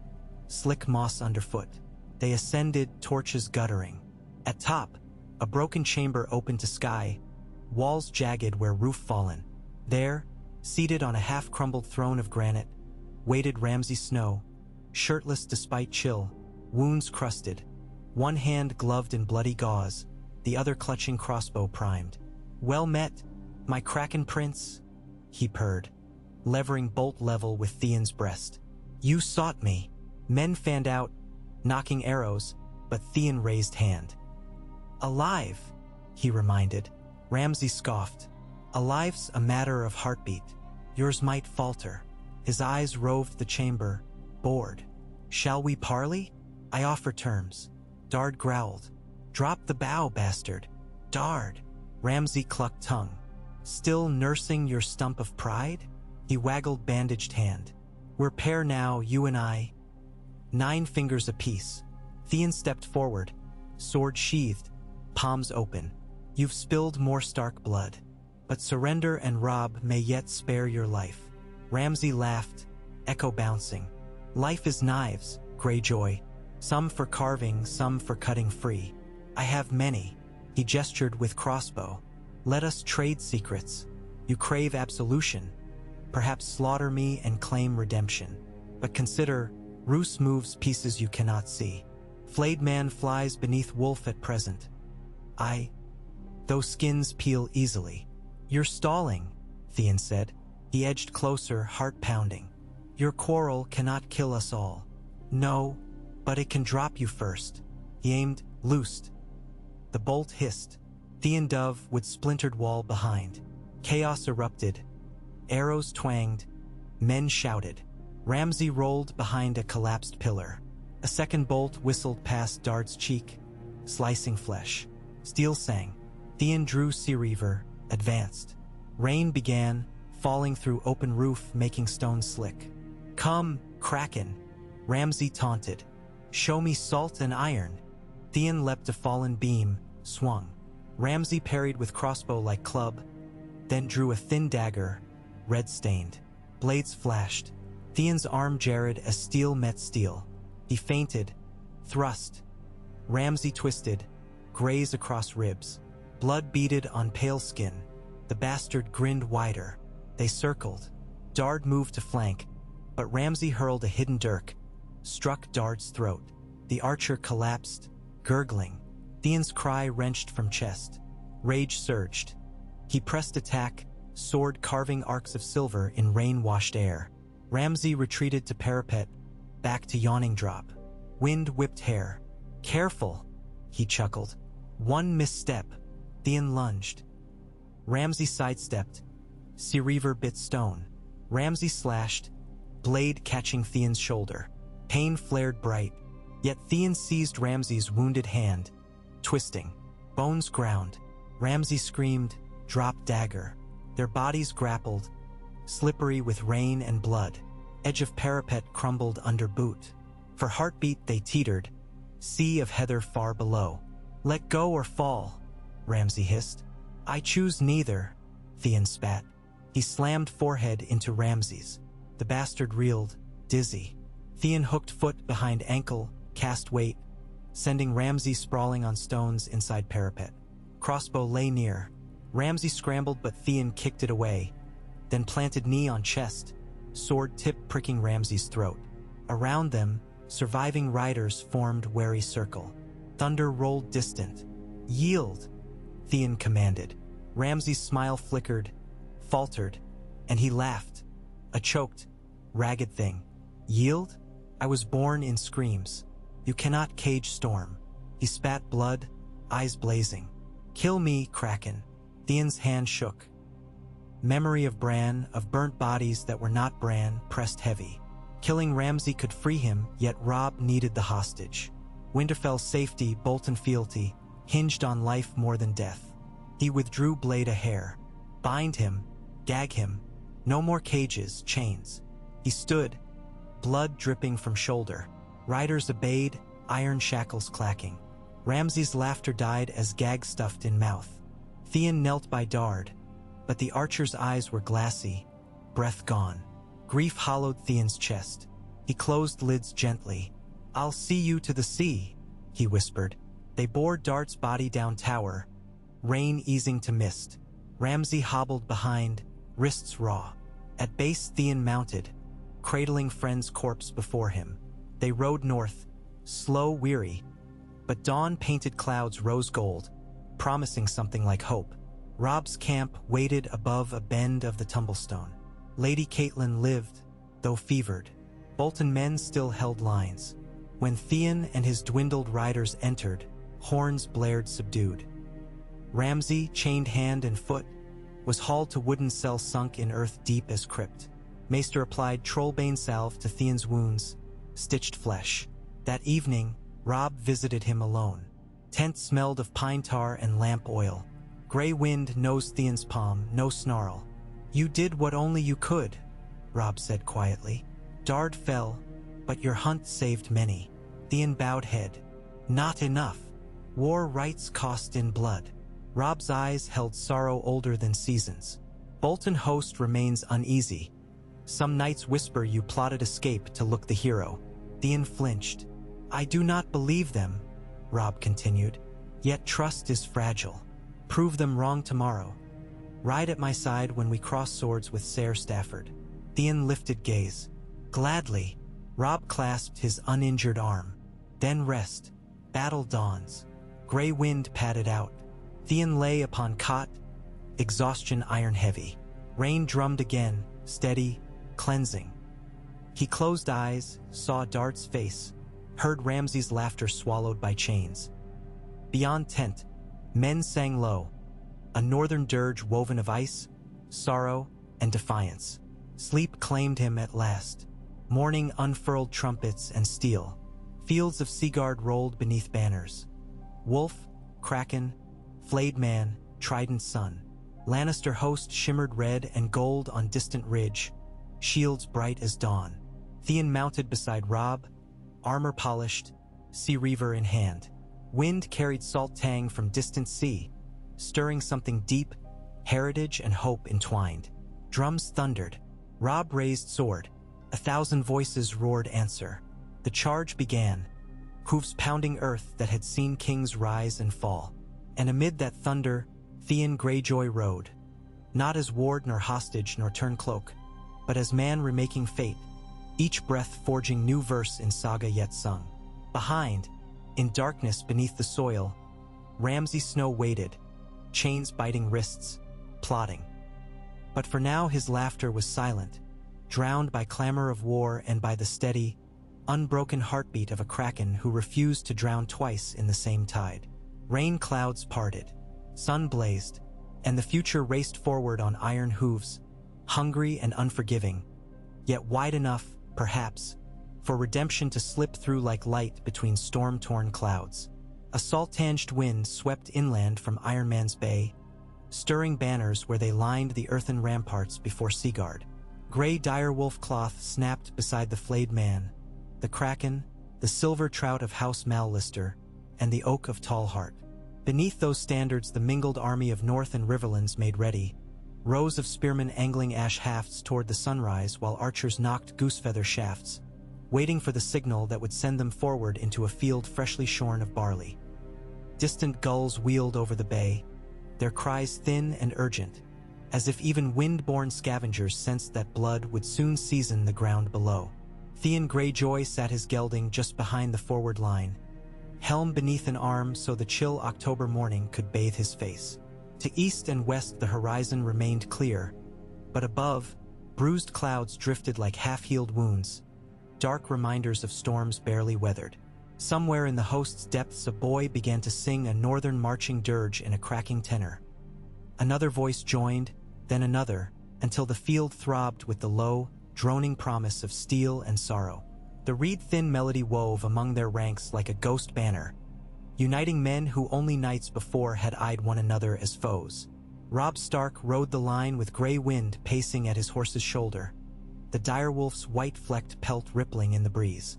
slick moss underfoot. They ascended, torches guttering. At top, a broken chamber opened to sky, walls jagged where roof fallen. There, seated on a half-crumbled throne of granite, waited Ramsay Snow, shirtless despite chill, wounds crusted, one hand gloved in bloody gauze, the other clutching crossbow primed. "Well met, my Kraken Prince," he purred, levering bolt level with Theon's breast. "You sought me." Men fanned out, knocking arrows, but Theon raised hand. "Alive," he reminded. Ramsay scoffed. "Alive's a matter of heartbeat. Yours might falter." His eyes roved the chamber, bored. "Shall we parley? I offer terms." Dard growled. "Drop the bow, bastard." "Dard." Ramsay clucked tongue. "Still nursing your stump of pride?" He waggled bandaged hand. "We're pair now, you and I. 9 fingers apiece." Theon stepped forward, sword sheathed, palms open. "You've spilled more Stark blood, but surrender and Robb may yet spare your life." Ramsay laughed, echo bouncing. Life is knives, Greyjoy. Some for carving, some for cutting free. I have many. He gestured with crossbow. Let us trade secrets. You crave absolution. Perhaps slaughter me and claim redemption. But consider, Roose moves pieces you cannot see. Flayed man flies beneath wolf at present. Those skins peel easily. You're stalling, Theon said. He edged closer, heart pounding. Your quarrel cannot kill us all. No, but it can drop you first. He aimed, loosed. The bolt hissed. Theon dove with splintered wall behind. Chaos erupted. Arrows twanged. Men shouted. Ramsay rolled behind a collapsed pillar. A second bolt whistled past Dard's cheek, slicing flesh. Steel sang. Theon drew Sea Reaver, advanced. Rain began, falling through open roof, making stone slick. Come, Kraken, Ramsay taunted. Show me salt and iron. Theon leapt a fallen beam, swung. Ramsay parried with crossbow-like club, then drew a thin dagger, red-stained. Blades flashed. Theon's arm jarred as steel met steel. He feinted, thrust. Ramsay twisted, graze across ribs. Blood beaded on pale skin. The bastard grinned wider. They circled. Dard moved to flank, but Ramsay hurled a hidden dirk, struck Dard's throat. The archer collapsed, gurgling. Theon's cry wrenched from chest. Rage surged. He pressed attack, sword carving arcs of silver in rain-washed air. Ramsay retreated to parapet, back to yawning drop. Wind whipped hair. Careful, he chuckled. One misstep. Theon lunged. Ramsay sidestepped. Sea Reaver bit stone. Ramsay slashed, blade catching Theon's shoulder. Pain flared bright, yet Theon seized Ramsay's wounded hand, twisting. Bones ground. Ramsay screamed, dropped dagger. Their bodies grappled, slippery with rain and blood. Edge of parapet crumbled under boot. For heartbeat they teetered, sea of heather far below. Let go or fall, Ramsay hissed. I choose neither, Theon spat. He slammed forehead into Ramsay's. The bastard reeled, dizzy. Theon hooked foot behind ankle, cast weight, sending Ramsay sprawling on stones inside parapet. Crossbow lay near. Ramsay scrambled, but Theon kicked it away, then planted knee on chest, sword tip pricking Ramsay's throat. Around them, surviving riders formed wary circle. Thunder rolled distant. Yield, Theon commanded. Ramsay's smile flickered, faltered, and he laughed. A choked, ragged thing. Yield? I was born in screams. You cannot cage storm. He spat blood, eyes blazing. Kill me, Kraken. Theon's hand shook. Memory of Bran, of burnt bodies that were not Bran, pressed heavy. Killing Ramsay could free him, yet Robb needed the hostage. Winterfell's safety, Bolton fealty, hinged on life more than death. He withdrew blade a hair. Bind him, gag him. No more cages, chains. He stood, blood dripping from shoulder. Riders obeyed, iron shackles clacking. Ramsay's laughter died as gag stuffed in mouth. Theon knelt by Dard, but the archer's eyes were glassy, breath gone. Grief hollowed Theon's chest. He closed lids gently. I'll see you to the sea, he whispered. They bore Dard's body down tower, rain easing to mist. Ramsay hobbled behind, wrists raw. At base Theon mounted, cradling friend's corpse before him. They rode north, slow, weary, but dawn-painted clouds rose gold, promising something like hope. Robb's camp waited above a bend of the tumblestone. Lady Catelyn lived, though fevered. Bolton men still held lines. When Theon and his dwindled riders entered, horns blared subdued. Ramsay, chained hand and foot, was hauled to wooden cell sunk in earth deep as crypt. Maester applied trollbane salve to Theon's wounds, stitched flesh. That evening, Robb visited him alone. Tent smelled of pine tar and lamp oil. Gray wind nosed Theon's palm, no snarl. You did what only you could, Robb said quietly. Dard fell, but your hunt saved many. Theon bowed head. Not enough. War rights cost in blood. Robb's eyes held sorrow older than seasons. Bolton host remains uneasy, Some nights whisper you plotted escape to look the hero. Theon flinched. I do not believe them, Robb continued. Yet trust is fragile. Prove them wrong tomorrow. Ride at my side when we cross swords with Ser Stafford. Theon lifted gaze. Gladly. Robb clasped his uninjured arm. Then rest. Battle dawns. Grey wind padded out. Theon lay upon cot, exhaustion iron-heavy. Rain drummed again, steady, cleansing. He closed eyes, saw Dart's face, heard Ramsay's laughter swallowed by chains. Beyond tent, men sang low, a northern dirge woven of ice, sorrow, and defiance. Sleep claimed him at last. Morning unfurled trumpets and steel. Fields of Seaguard rolled beneath banners. Wolf, kraken, flayed man, trident sun. Lannister host shimmered red and gold on distant ridge, shields bright as dawn. Theon mounted beside Robb, armor polished, sea reaver in hand. Wind carried salt tang from distant sea, stirring something deep, heritage and hope entwined. Drums thundered. Robb raised sword. 1,000 voices roared answer. The charge began, hoofs pounding earth that had seen kings rise and fall. And amid that thunder, Theon Greyjoy rode, not as ward nor hostage nor turncloak, but as man remaking fate, each breath forging new verse in saga yet sung. Behind, in darkness beneath the soil, Ramsay Snow waited, chains biting wrists, plotting. But for now his laughter was silent, drowned by clamor of war and by the steady, unbroken heartbeat of a kraken who refused to drown twice in the same tide. Rain clouds parted, sun blazed, and the future raced forward on iron hooves, hungry and unforgiving, yet wide enough, perhaps, for redemption to slip through like light between storm-torn clouds. A salt-tanged wind swept inland from Iron Man's Bay, stirring banners where they lined the earthen ramparts before Seaguard. Grey direwolf cloth snapped beside the flayed man, the kraken, the silver trout of House Mallister, and the oak of Tall Heart. Beneath those standards the mingled army of North and Riverlands made ready, rows of spearmen angling ash hafts toward the sunrise while archers knocked goosefeather shafts, waiting for the signal that would send them forward into a field freshly shorn of barley. Distant gulls wheeled over the bay, their cries thin and urgent, as if even wind-borne scavengers sensed that blood would soon season the ground below. Theon Greyjoy sat his gelding just behind the forward line, helm beneath an arm so the chill October morning could bathe his face. To east and west the horizon remained clear, but above, bruised clouds drifted like half-healed wounds, dark reminders of storms barely weathered. Somewhere in the host's depths a boy began to sing a northern marching dirge in a cracking tenor. Another voice joined, then another, until the field throbbed with the low, droning promise of steel and sorrow. The reed-thin melody wove among their ranks like a ghost banner, uniting men who only nights before had eyed one another as foes. Robb Stark rode the line with grey wind pacing at his horse's shoulder, the direwolf's white-flecked pelt rippling in the breeze.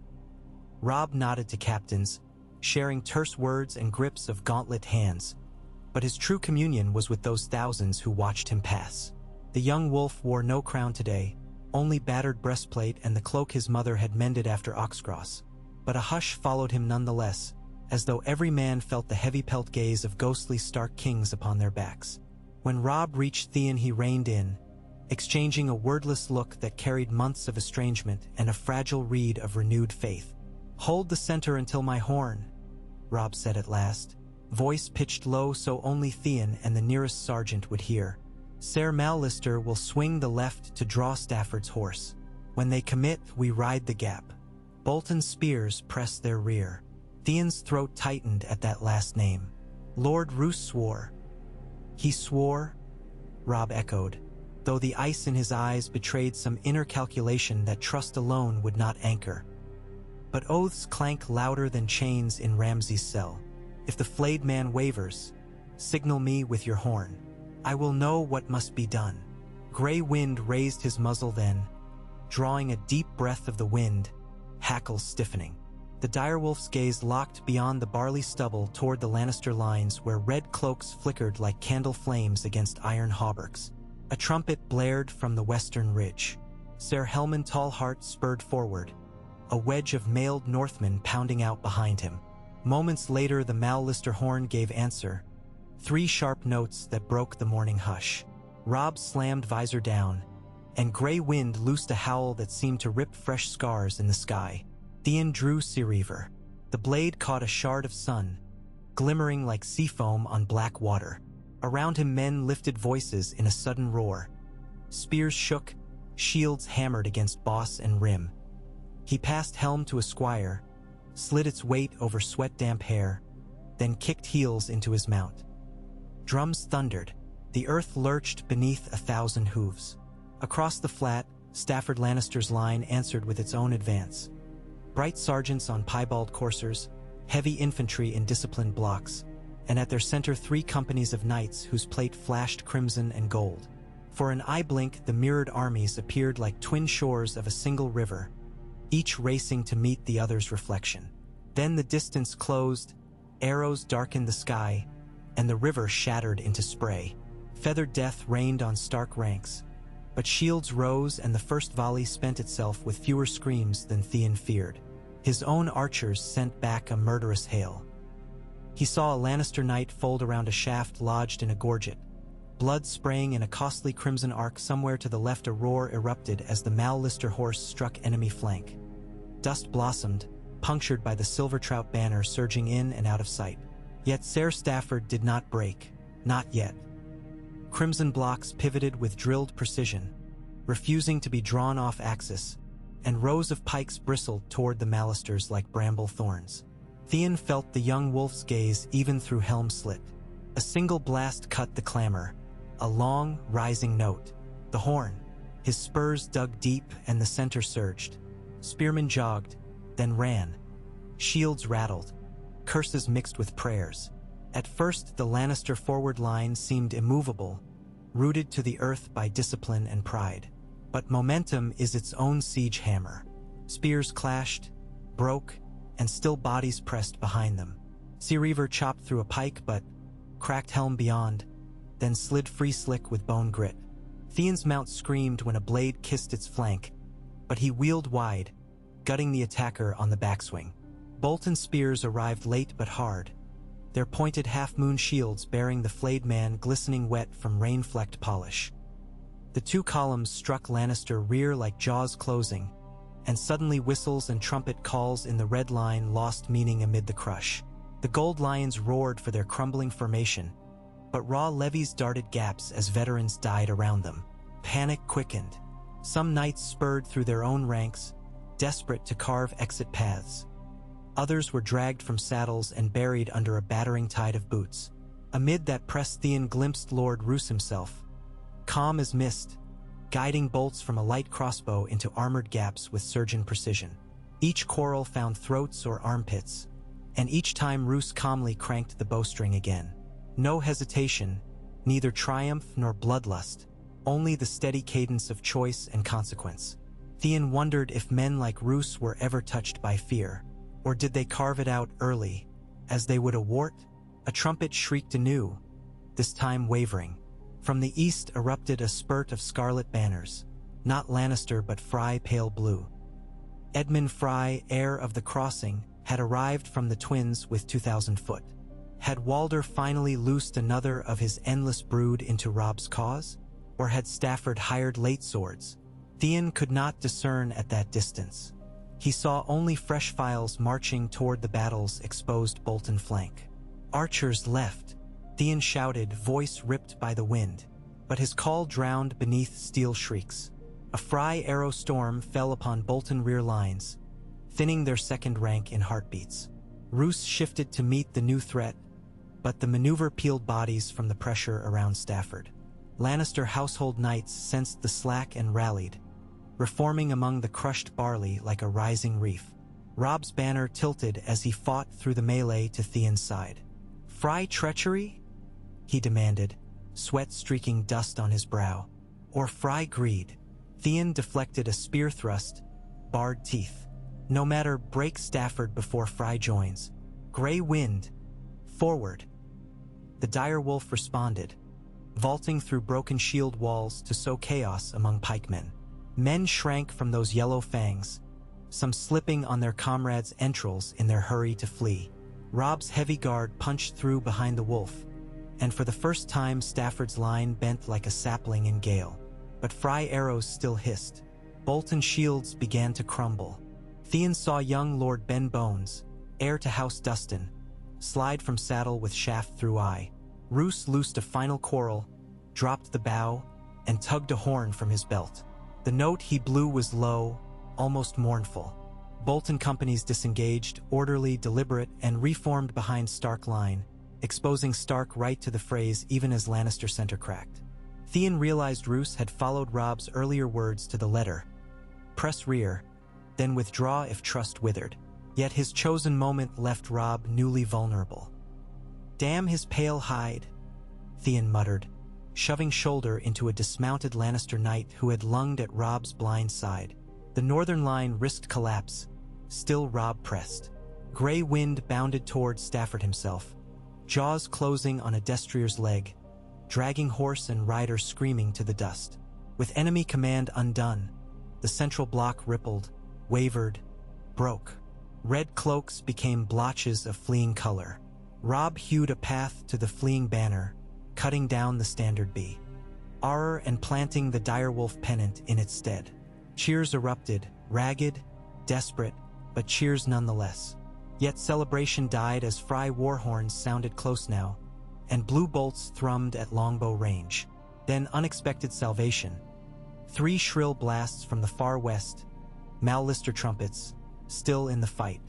Robb nodded to captains, sharing terse words and grips of gauntlet hands, but his true communion was with those thousands who watched him pass. The young wolf wore no crown today, only battered breastplate and the cloak his mother had mended after Oxcross. But a hush followed him nonetheless, as though every man felt the heavy pelt gaze of ghostly Stark kings upon their backs. When Robb reached Theon he reined in, exchanging a wordless look that carried months of estrangement and a fragile reed of renewed faith. "Hold the center until my horn," Robb said at last, voice pitched low so only Theon and the nearest sergeant would hear. "Ser Mallister will swing the left to draw Stafford's horse. When they commit, we ride the gap. Bolton's spears press their rear." Theon's throat tightened at that last name. "Lord Roose swore." "He swore?" Robb echoed, though the ice in his eyes betrayed some inner calculation that trust alone would not anchor. But oaths clank louder than chains in Ramsay's cell. "If the flayed man wavers, signal me with your horn. I will know what must be done." Grey wind raised his muzzle then, drawing a deep breath of the wind, hackles stiffening. The direwolf's gaze locked beyond the barley stubble toward the Lannister lines where red cloaks flickered like candle flames against iron hauberks. A trumpet blared from the western ridge. Ser Helman Tallheart spurred forward, a wedge of mailed Northmen pounding out behind him. Moments later, the Mallister horn gave answer, 3 sharp notes that broke the morning hush. Robb slammed visor down, and Grey Wind loosed a howl that seemed to rip fresh scars in the sky. Theon drew Seareaver. The blade caught a shard of sun, glimmering like sea foam on black water. Around him men lifted voices in a sudden roar. Spears shook, shields hammered against boss and rim. He passed helm to a squire, slid its weight over sweat-damp hair, then kicked heels into his mount. Drums thundered. The earth lurched beneath 1,000 hooves. Across the flat, Stafford Lannister's line answered with its own advance. Bright sergeants on piebald coursers, heavy infantry in disciplined blocks, and at their center 3 companies of knights whose plate flashed crimson and gold. For an eye blink, the mirrored armies appeared like twin shores of a single river, each racing to meet the other's reflection. Then the distance closed, arrows darkened the sky, and the river shattered into spray. Feathered death reigned on stark ranks, but shields rose and the first volley spent itself with fewer screams than Theon feared. His own archers sent back a murderous hail. He saw a Lannister knight fold around a shaft lodged in a gorget. Blood spraying in a costly crimson arc somewhere to the left, a roar erupted as the Mallister horse struck enemy flank. Dust blossomed, punctured by the silver-trout banner surging in and out of sight. Yet Ser Stafford did not break, not yet. Crimson blocks pivoted with drilled precision, refusing to be drawn off axis, and rows of pikes bristled toward the Mallisters like bramble thorns. Theon felt the young wolf's gaze even through helm slit. A single blast cut the clamor, a long, rising note. The horn. His spurs dug deep and the center surged. Spearmen jogged, then ran. Shields rattled, curses mixed with prayers. At first, the Lannister forward line seemed immovable, rooted to the earth by discipline and pride. But momentum is its own siege hammer. Spears clashed, broke, and still bodies pressed behind them. Seareaver chopped through a pike but cracked helm beyond, then slid free slick with bone grit. Theon's mount screamed when a blade kissed its flank, but he wheeled wide, gutting the attacker on the backswing. Bolton spears arrived late but hard, their pointed half-moon shields bearing the flayed man glistening wet from rain-flecked polish. The 2 columns struck Lannister rear like jaws closing, and suddenly whistles and trumpet calls in the red line lost meaning amid the crush. The Gold Lions roared for their crumbling formation, but raw levies darted gaps as veterans died around them. Panic quickened. Some knights spurred through their own ranks, desperate to carve exit paths. Others were dragged from saddles and buried under a battering tide of boots. Amid that press, Theon glimpsed Lord Roose himself, calm as mist, guiding bolts from a light crossbow into armored gaps with surgeon precision. Each quarrel found throats or armpits, and each time Roose calmly cranked the bowstring again. No hesitation, neither triumph nor bloodlust, only the steady cadence of choice and consequence. Theon wondered if men like Roose were ever touched by fear, or did they carve it out early, as they would a wart? A trumpet shrieked anew, this time wavering. From the east erupted a spurt of scarlet banners, not Lannister but Frey pale blue. Edmund Frey, heir of the Crossing, had arrived from the Twins with 2,000 foot. Had Walder finally loosed another of his endless brood into Robb's cause? Or had Stafford hired late swords? Theon could not discern at that distance. He saw only fresh files marching toward the battle's exposed Bolton flank. Archers left, Theon shouted, voice ripped by the wind, but his call drowned beneath steel shrieks. A Frey arrow storm fell upon Bolton rear lines, thinning their second rank in heartbeats. Roose shifted to meet the new threat, but the maneuver peeled bodies from the pressure around Stafford. Lannister household knights sensed the slack and rallied, reforming among the crushed barley like a rising reef. Robb's banner tilted as he fought through the melee to Theon's side. Frey treachery? He demanded, sweat streaking dust on his brow. Or Frey greed? Theon deflected a spear thrust, barred teeth. No matter, break Stafford before Frey joins. Grey Wind, forward. The dire wolf responded, vaulting through broken shield walls to sow chaos among pikemen. Men shrank from those yellow fangs, some slipping on their comrades' entrails in their hurry to flee. Robb's heavy guard punched through behind the wolf, and for the first time Stafford's line bent like a sapling in gale. But Fry arrows still hissed. Bolton shields began to crumble. Theon saw young Lord Ben Bones, heir to House Dustin, slide from saddle with shaft through eye. Roose loosed a final quarrel, dropped the bow, and tugged a horn from his belt. The note he blew was low, almost mournful. Bolton companies disengaged, orderly, deliberate, and reformed behind Stark line, exposing Stark right to the phrase even as Lannister center cracked. Theon realized Roose had followed Robb's earlier words to the letter. Press rear, then withdraw if trust withered. Yet his chosen moment left Robb newly vulnerable. Damn his pale hide, Theon muttered, shoving shoulder into a dismounted Lannister knight who had lunged at Robb's blind side. The northern line risked collapse. Still Robb pressed. Grey wind bounded toward Stafford himself, jaws closing on a destrier's leg, dragging horse and rider screaming to the dust. With enemy command undone, the central block rippled, wavered, broke. Red cloaks became blotches of fleeing color. Robb hewed a path to the fleeing banner, cutting down the standard B. And planting the direwolf pennant in its stead. Cheers erupted, ragged, desperate, but cheers nonetheless. Yet celebration died as Fry war horns sounded close now, and blue bolts thrummed at longbow range. Then unexpected salvation. 3 shrill blasts from the far west, Mal-Lister trumpets, still in the fight.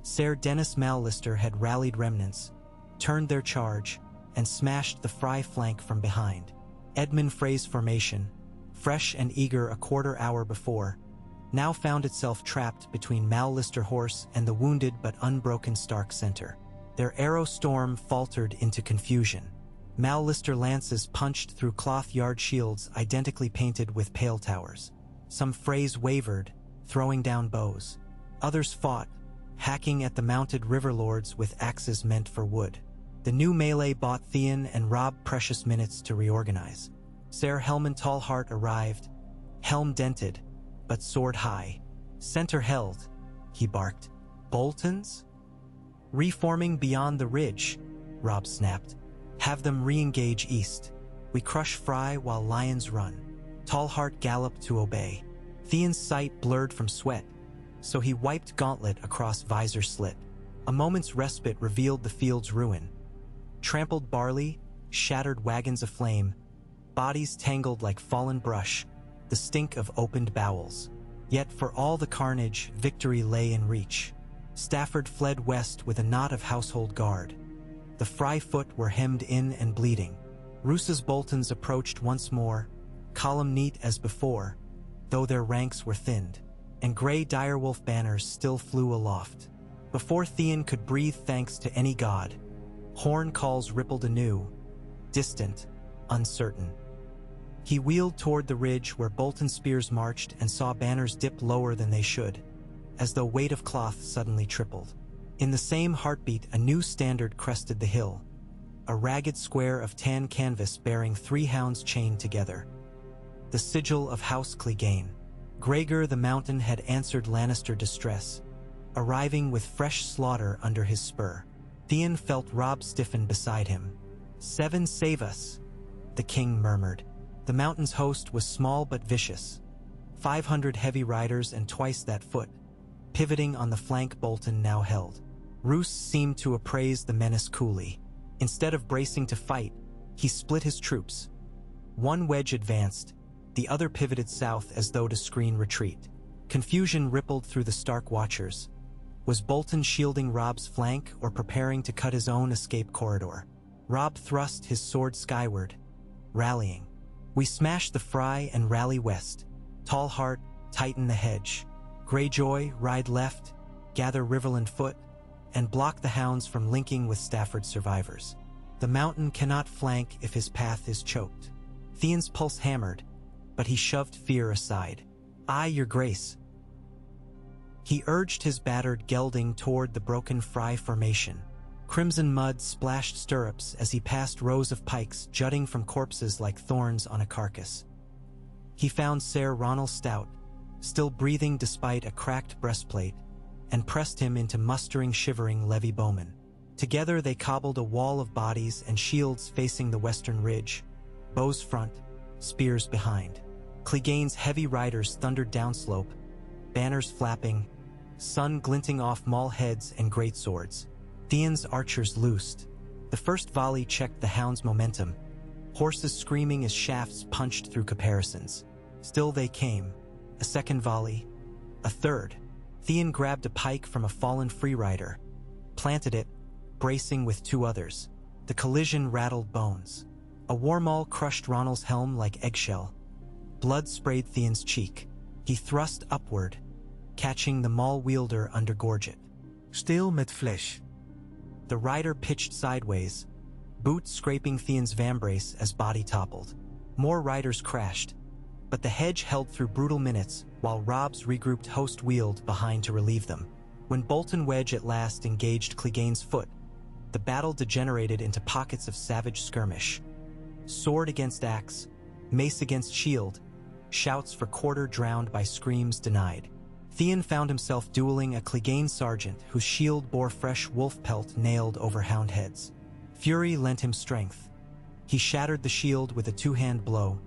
Ser Dennis Mal-Lister had rallied remnants, turned their charge, and smashed the Fry flank from behind. Edmund Frey's formation, fresh and eager a quarter hour before, now found itself trapped between Mal-Lister horse and the wounded but unbroken Stark center. Their arrow storm faltered into confusion. Mal-Lister lances punched through cloth yard shields identically painted with pale towers. Some Freys wavered, throwing down bows. Others fought, hacking at the mounted river lords with axes meant for wood. The new melee bought Theon and Robb precious minutes to reorganize. Ser Helman Tallheart arrived, helm dented, but sword high. Center held, he barked. Boltons? Reforming beyond the ridge, Robb snapped. Have them re-engage east. We crush Fry while lions run. Tallheart galloped to obey. Theon's sight blurred from sweat, so he wiped gauntlet across visor slit. A moment's respite revealed the field's ruin. Trampled barley, shattered wagons aflame, bodies tangled like fallen brush, the stink of opened bowels. Yet for all the carnage, victory lay in reach. Stafford fled west with a knot of household guard. The Fry foot were hemmed in and bleeding. Roose's Boltons approached once more, column neat as before, though their ranks were thinned, and gray direwolf banners still flew aloft. Before Theon could breathe thanks to any god, horn calls rippled anew, distant, uncertain. He wheeled toward the ridge where Bolton spears marched and saw banners dip lower than they should, as though weight of cloth suddenly tripled. In the same heartbeat, a new standard crested the hill, a ragged square of tan canvas bearing 3 hounds chained together. The sigil of House Clegane. Gregor the Mountain had answered Lannister distress, arriving with fresh slaughter under his spur. Theon felt Robb stiffen beside him. 7 save us, the king murmured. The mountain's host was small but vicious. 500 heavy riders and twice that foot, pivoting on the flank Bolton now held. Roose seemed to appraise the menace coolly. Instead of bracing to fight, he split his troops. One wedge advanced, the other pivoted south as though to screen retreat. Confusion rippled through the Stark watchers. Was Bolton shielding Robb's flank or preparing to cut his own escape corridor? Robb thrust his sword skyward, rallying. We smash the Fry and rally west. Tallheart, tighten the hedge. Greyjoy, ride left, gather Riverland foot, and block the hounds from linking with Stafford's survivors. The mountain cannot flank if his path is choked. Theon's pulse hammered, but he shoved fear aside. Aye, your grace. He urged his battered gelding toward the broken Fry formation. Crimson mud splashed stirrups as he passed rows of pikes jutting from corpses like thorns on a carcass. He found Ser Ronald Stout, still breathing despite a cracked breastplate, and pressed him into mustering shivering levy bowmen. Together they cobbled a wall of bodies and shields facing the western ridge, bows front, spears behind. Clegane's heavy riders thundered downslope, banners flapping, sun glinting off maul heads and greatswords. Theon's archers loosed. The first volley checked the hound's momentum, horses screaming as shafts punched through caparisons. Still they came. A second volley. A third. Theon grabbed a pike from a fallen freerider, planted it, bracing with two others. The collision rattled bones. A warmaul crushed Ronald's helm like eggshell. Blood sprayed Theon's cheek. He thrust upward, catching the maul wielder under gorget. Stil met flesh. The rider pitched sideways, boot scraping Theon's vambrace as body toppled. More riders crashed, but the hedge held through brutal minutes while Robb's regrouped host wheeled behind to relieve them. When Bolton wedge at last engaged Clegane's foot, the battle degenerated into pockets of savage skirmish. Sword against axe, mace against shield, shouts for quarter drowned by screams denied. Theon found himself dueling a Clegane sergeant whose shield bore fresh wolf pelt nailed over hound heads. Fury lent him strength. He shattered the shield with a two-hand blow,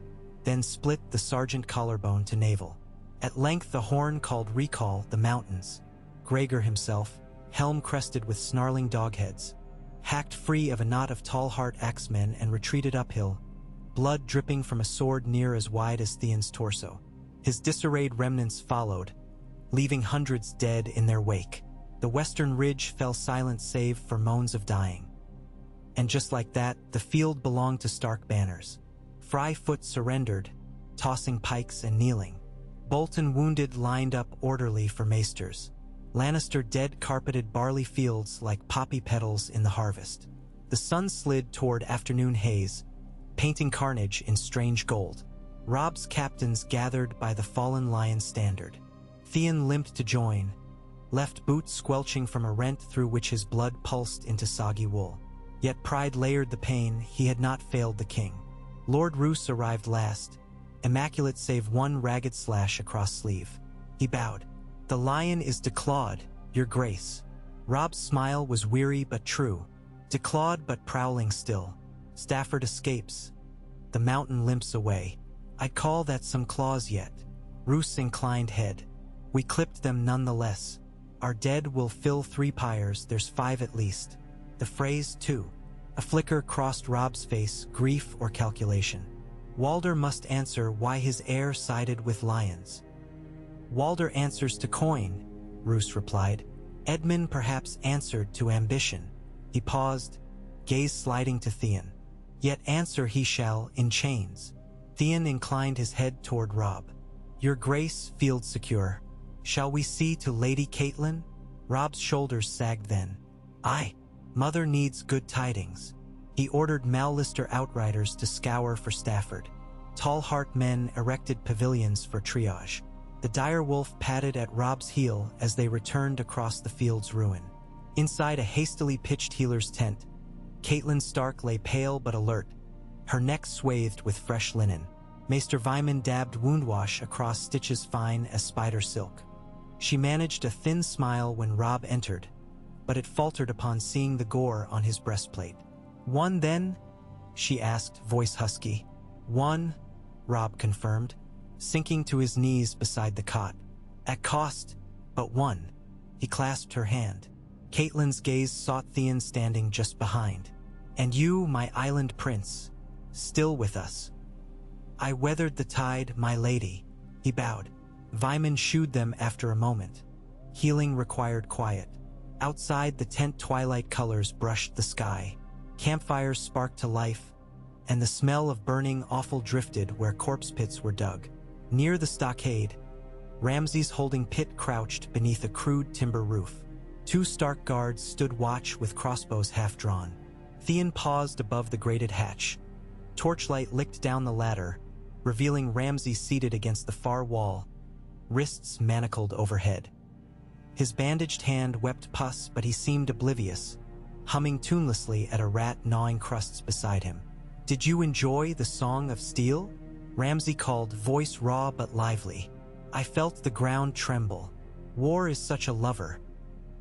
then split the sergeant collarbone to navel. At length the horn called recall the mountains. Gregor himself, helm crested with snarling dogheads, hacked free of a knot of tall-heart axemen and retreated uphill, blood dripping from a sword near as wide as Theon's torso. His disarrayed remnants followed, leaving hundreds dead in their wake. The western ridge fell silent save for moans of dying. And just like that, the field belonged to stark banners. Fryfoot surrendered, tossing pikes and kneeling. Bolton wounded lined up orderly for maesters. Lannister dead carpeted barley fields like poppy petals in the harvest. The sun slid toward afternoon haze, painting carnage in strange gold. Robb's captains gathered by the fallen lion standard. Theon limped to join, left boot squelching from a rent through which his blood pulsed into soggy wool. Yet pride layered the pain. He had not failed the king. Lord Roose arrived last, immaculate save one ragged slash across sleeve. He bowed. "The lion is declawed, your grace." Robb's smile was weary but true. Declawed but prowling still. Stafford escapes. The mountain limps away. "I'd call that some claws yet." Roose inclined head. "We clipped them nonetheless. Our dead will fill 3 pyres, there's 5 at least." The phrase, too. A flicker crossed Robb's face, grief or calculation. Walder must answer why his heir sided with lions. "Walder answers to coin," Roose replied. "Edmund perhaps answered to ambition." He paused, gaze sliding to Theon. "Yet answer he shall in chains." Theon inclined his head toward Robb. "Your grace, field secure. Shall we see to Lady Catelyn?" Robb's shoulders sagged then. "Aye, mother needs good tidings." He ordered Mallister outriders to scour for Stafford. Tall-heart men erected pavilions for triage. The dire wolf padded at Robb's heel as they returned across the field's ruin. Inside a hastily pitched healer's tent, Catelyn Stark lay pale but alert, her neck swathed with fresh linen. Maester Vyman dabbed wound wash across stitches fine as spider silk. She managed a thin smile when Robb entered, but it faltered upon seeing the gore on his breastplate. "One then?" she asked, voice husky. "One," Robb confirmed, sinking to his knees beside the cot. "At cost, but one." He clasped her hand. Catelyn's gaze sought Theon standing just behind. "And you, my island prince, still with us?" "I weathered the tide, my lady." He bowed. Vyman shooed them after a moment. Healing required quiet. Outside, the tent twilight colors brushed the sky. Campfires sparked to life, and the smell of burning offal drifted where corpse pits were dug. Near the stockade, Ramsay's holding pit crouched beneath a crude timber roof. 2 Stark guards stood watch with crossbows half-drawn. Theon paused above the grated hatch. Torchlight licked down the ladder, revealing Ramsay seated against the far wall, wrists manacled overhead. His bandaged hand wept pus, but he seemed oblivious, humming tunelessly at a rat gnawing crusts beside him. "Did you enjoy the Song of Steel?" Ramsay called, voice raw but lively. I felt the ground tremble. War is such a lover.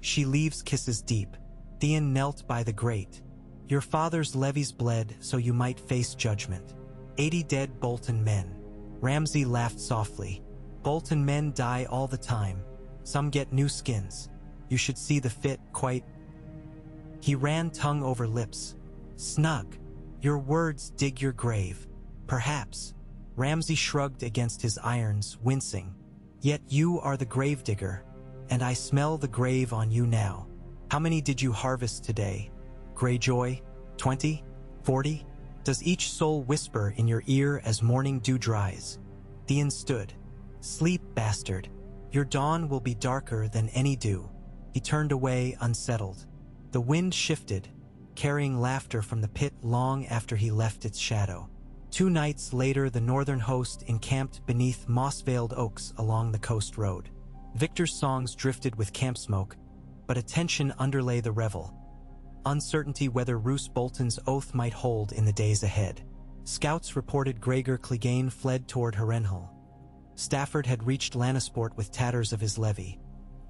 She leaves kisses deep. Theon knelt by the grate. Your father's levies bled so you might face judgment. 80 dead Bolton men. Ramsay laughed softly. Bolton men die all the time. Some get new skins. You should see the fit, quite. He ran tongue over lips. Snug. Your words dig your grave. Perhaps. Ramsay shrugged against his irons, wincing. Yet you are the gravedigger, and I smell the grave on you now. How many did you harvest today? Greyjoy? 20? 40? Does each soul whisper in your ear as morning dew dries? Theon stood. Sleep, bastard. Your dawn will be darker than any dew. He turned away, unsettled. The wind shifted, carrying laughter from the pit long after he left its shadow. 2 nights later, the northern host encamped beneath moss-veiled oaks along the coast road. Victor's songs drifted with camp smoke, but a tension underlay the revel. Uncertainty whether Roose Bolton's oath might hold in the days ahead. Scouts reported Gregor Clegane fled toward Harrenhal. Stafford had reached Lannisport with tatters of his levy.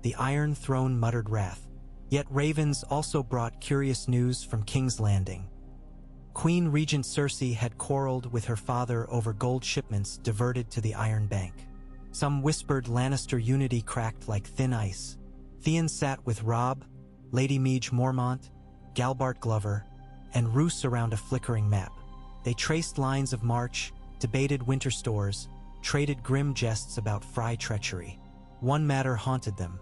The Iron Throne muttered wrath. Yet ravens also brought curious news from King's Landing. Queen Regent Cersei had quarreled with her father over gold shipments diverted to the Iron Bank. Some whispered Lannister unity cracked like thin ice. Theon sat with Robb, Lady Meage Mormont, Galbart Glover, and Roose around a flickering map. They traced lines of march, debated winter stores, traded grim jests about Frey treachery. One matter haunted them.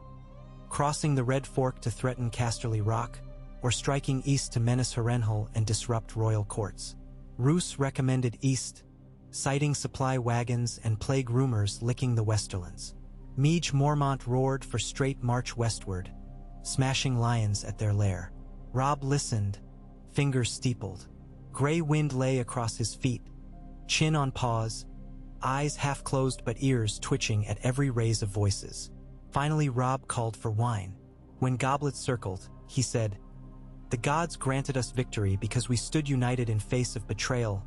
Crossing the Red Fork to threaten Casterly Rock, or striking east to menace Harrenhal and disrupt royal courts. Roose recommended east, citing supply wagons and plague rumors licking the Westerlands. Meage Mormont roared for straight march westward, smashing lions at their lair. Robb listened, fingers steepled. Gray wind lay across his feet, chin on paws, eyes half closed but ears twitching at every raise of voices. Finally, Robb called for wine. When goblets circled, he said, "The gods granted us victory because we stood united in face of betrayal.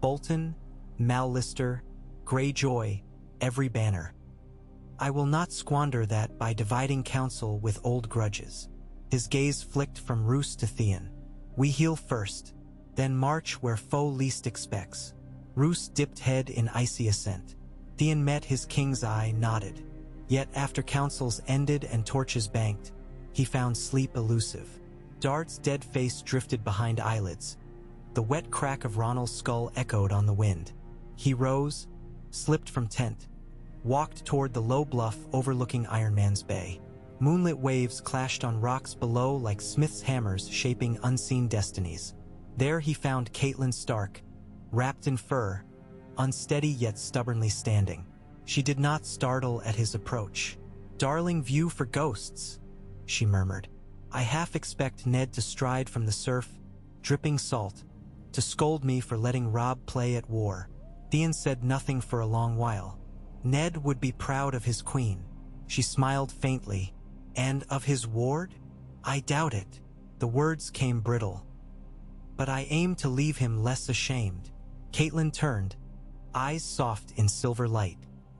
Bolton, Mal Lister, Greyjoy, every banner. I will not squander that by dividing counsel with old grudges." His gaze flicked from Roose to Theon. "We heal first, then march where foe least expects." Roose dipped head in icy assent. Theon met his king's eye, nodded. Yet after councils ended and torches banked, he found sleep elusive. Dart's dead face drifted behind eyelids. The wet crack of Ronald's skull echoed on the wind. He rose, slipped from tent, walked toward the low bluff overlooking Iron Man's Bay. Moonlit waves clashed on rocks below like smith's hammers shaping unseen destinies. There he found Catelyn Stark, wrapped in fur, unsteady yet stubbornly standing. She did not startle at his approach. "Darling view for ghosts," she murmured. "I half expect Ned to stride from the surf, dripping salt, to scold me for letting Robb play at war." Theon said nothing for a long while. Ned would be proud of his queen. She smiled faintly. "And of his ward? I doubt it." The words came brittle. "But I aim to leave him less ashamed." Catelyn turned, eyes soft in silver light.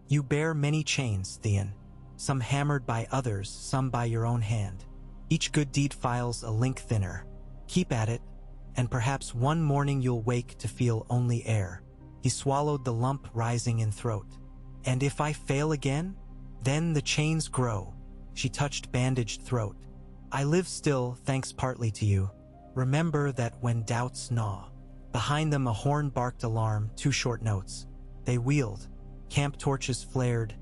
"You bear many chains, Theon. Some hammered by others, some by your own hand. Each good deed files a link thinner. Keep at it, and perhaps one morning you'll wake to feel only air." He swallowed the lump rising in throat. "And if I fail again? Then the chains grow." She touched bandaged throat. "I live still, thanks partly to you. Remember that when doubts gnaw." Behind them a horn barked alarm, 2 short notes. They wheeled. Camp torches flared,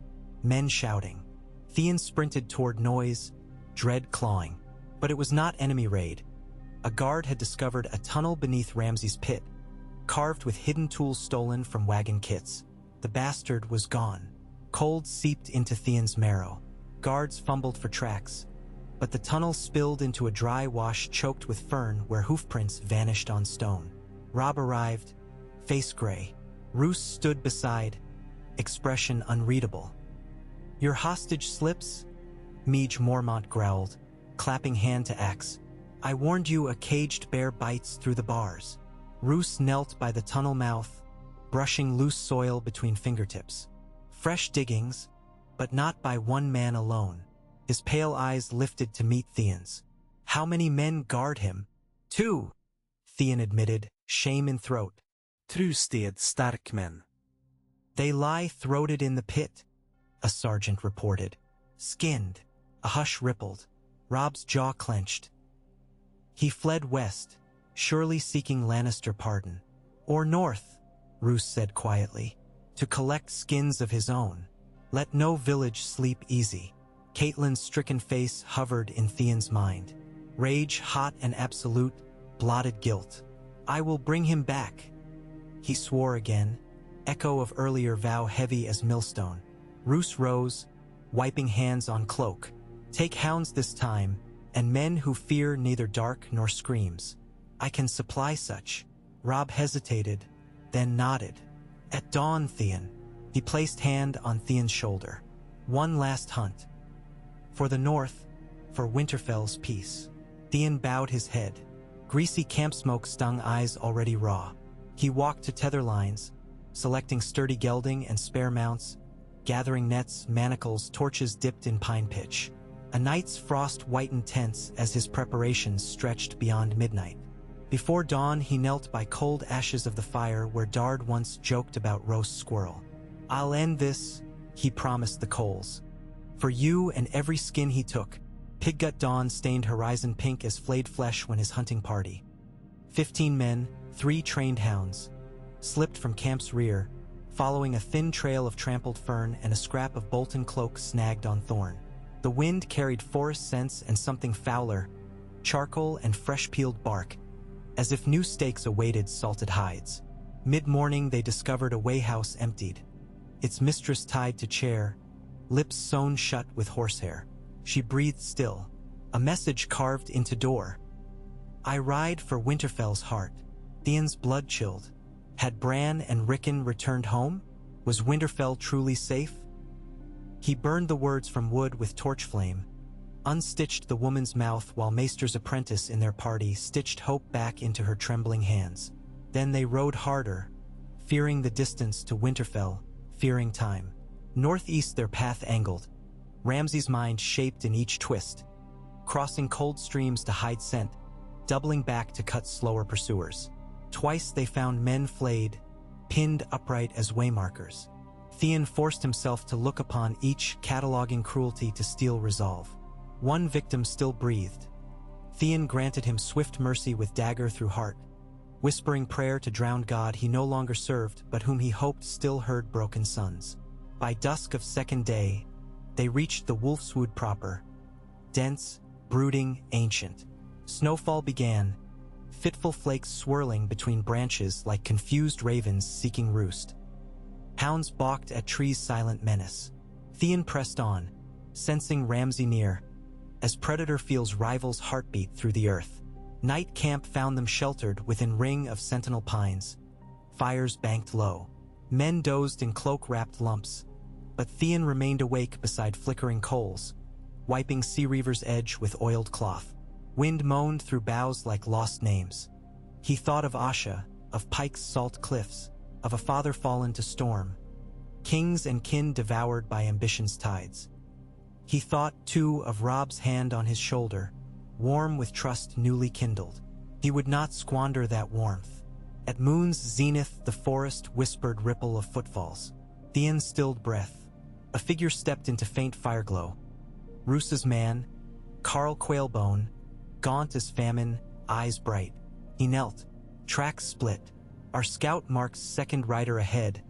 men shouting. Theon sprinted toward noise, dread clawing. But it was not enemy raid. A guard had discovered a tunnel beneath Ramsay's pit, carved with hidden tools stolen from wagon kits. The bastard was gone. Cold seeped into Theon's marrow. Guards fumbled for tracks, but the tunnel spilled into a dry wash choked with fern where hoofprints vanished on stone. Robb arrived, face gray. Roose stood beside, expression unreadable. "Your hostage slips?" Meage Mormont growled, clapping hand to axe. "I warned you a caged bear bites through the bars." Roose knelt by the tunnel mouth, brushing loose soil between fingertips. "Fresh diggings, but not by one man alone. His pale eyes lifted to meet Theon's. How many men guard him? 2, Theon admitted, shame in throat. Trusted stark men. They lie throated in the pit, a sergeant reported. Skinned. A hush rippled. Robb's jaw clenched. He fled west, surely seeking Lannister pardon. Or north, Roose said quietly, to collect skins of his own. Let no village sleep easy. Catelyn's stricken face hovered in Theon's mind. Rage, hot and absolute, blotted guilt. I will bring him back. He swore again, echo of earlier vow heavy as millstone. Roose rose, wiping hands on cloak. Take hounds this time, and men who fear neither dark nor screams. I can supply such. Robb hesitated, then nodded. At dawn, Theon. He placed hand on Theon's shoulder. One last hunt. For the north, for Winterfell's peace. Theon bowed his head. Greasy camp smoke stung eyes already raw. He walked to tether lines, selecting sturdy gelding and spare mounts, gathering nets, manacles, torches dipped in pine pitch. A night's frost whitened tents as his preparations stretched beyond midnight. Before dawn, he knelt by cold ashes of the fire where Dard once joked about roast squirrel. I'll end this, he promised the coals. For you and every skin he took. Piggut dawn stained horizon pink as flayed flesh when his hunting party. 15 men, 3 trained hounds, slipped from camp's rear, following a thin trail of trampled fern and a scrap of Bolton cloak snagged on thorn. The wind carried forest scents and something fouler, charcoal and fresh-peeled bark, as if new steaks awaited salted hides. Mid-morning they discovered a wayhouse emptied, its mistress tied to chair, lips sewn shut with horsehair. She breathed still, a message carved into door. I ride for Winterfell's heart. Theon's blood chilled. Had Bran and Rickon returned home? Was Winterfell truly safe? He burned the words from wood with torch flame, unstitched the woman's mouth while Maester's apprentice in their party stitched hope back into her trembling hands. Then they rode harder, fearing the distance to Winterfell, fearing time. Northeast their path angled, Ramsay's mind shaped in each twist, crossing cold streams to hide scent, doubling back to cut slower pursuers. Twice they found men flayed, pinned upright as waymarkers. Theon forced himself to look upon each, cataloging cruelty to steel resolve. One victim still breathed. Theon granted him swift mercy with dagger through heart, whispering prayer to drowned God he no longer served but whom he hoped still heard broken sons. By dusk of second day, they reached the Wolfswood proper, dense, brooding, ancient. Snowfall began, fitful flakes swirling between branches like confused ravens seeking roost. Hounds balked at trees' silent menace. Theon pressed on, sensing Ramsay near, as predator feels rival's heartbeat through the earth. Night camp found them sheltered within ring of sentinel pines. Fires banked low. Men dozed in cloak-wrapped lumps, but Theon remained awake beside flickering coals, wiping Sea Reaver's edge with oiled cloth. Wind moaned through boughs like lost names. He thought of Asha, of Pike's salt cliffs, of a father fallen to storm, kings and kin devoured by ambition's tides. He thought, too, of Robb's hand on his shoulder, warm with trust newly kindled. He would not squander that warmth. At moon's zenith, the forest whispered ripple of footfalls. Theon stilled breath. A figure stepped into faint fireglow. Roose's man, Carl Quailbone, gaunt as famine, eyes bright. He knelt. Tracks split. Our scout marks second rider ahead.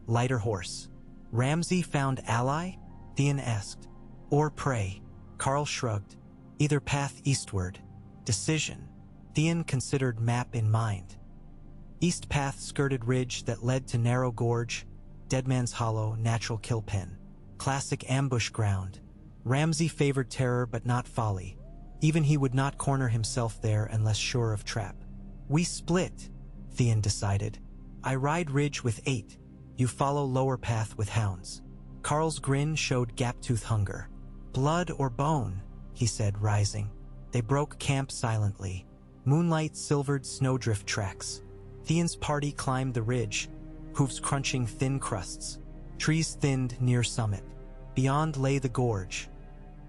Lighter horse. Ramsay found ally? Theon asked. Or prey? Carl shrugged. Either path eastward. Decision. Theon considered map in mind. East path skirted ridge that led to narrow gorge, Deadman's Hollow, natural kill pen. Classic ambush ground. Ramsay favored terror but not folly. Even he would not corner himself there unless sure of trap. We split, Theon decided. I ride ridge with 8. You follow lower path with hounds. Carl's grin showed gap-tooth hunger. Blood or bone, he said, rising. They broke camp silently. Moonlight silvered snowdrift tracks. Theon's party climbed the ridge, hoofs crunching thin crusts. Trees thinned near summit. Beyond lay the gorge,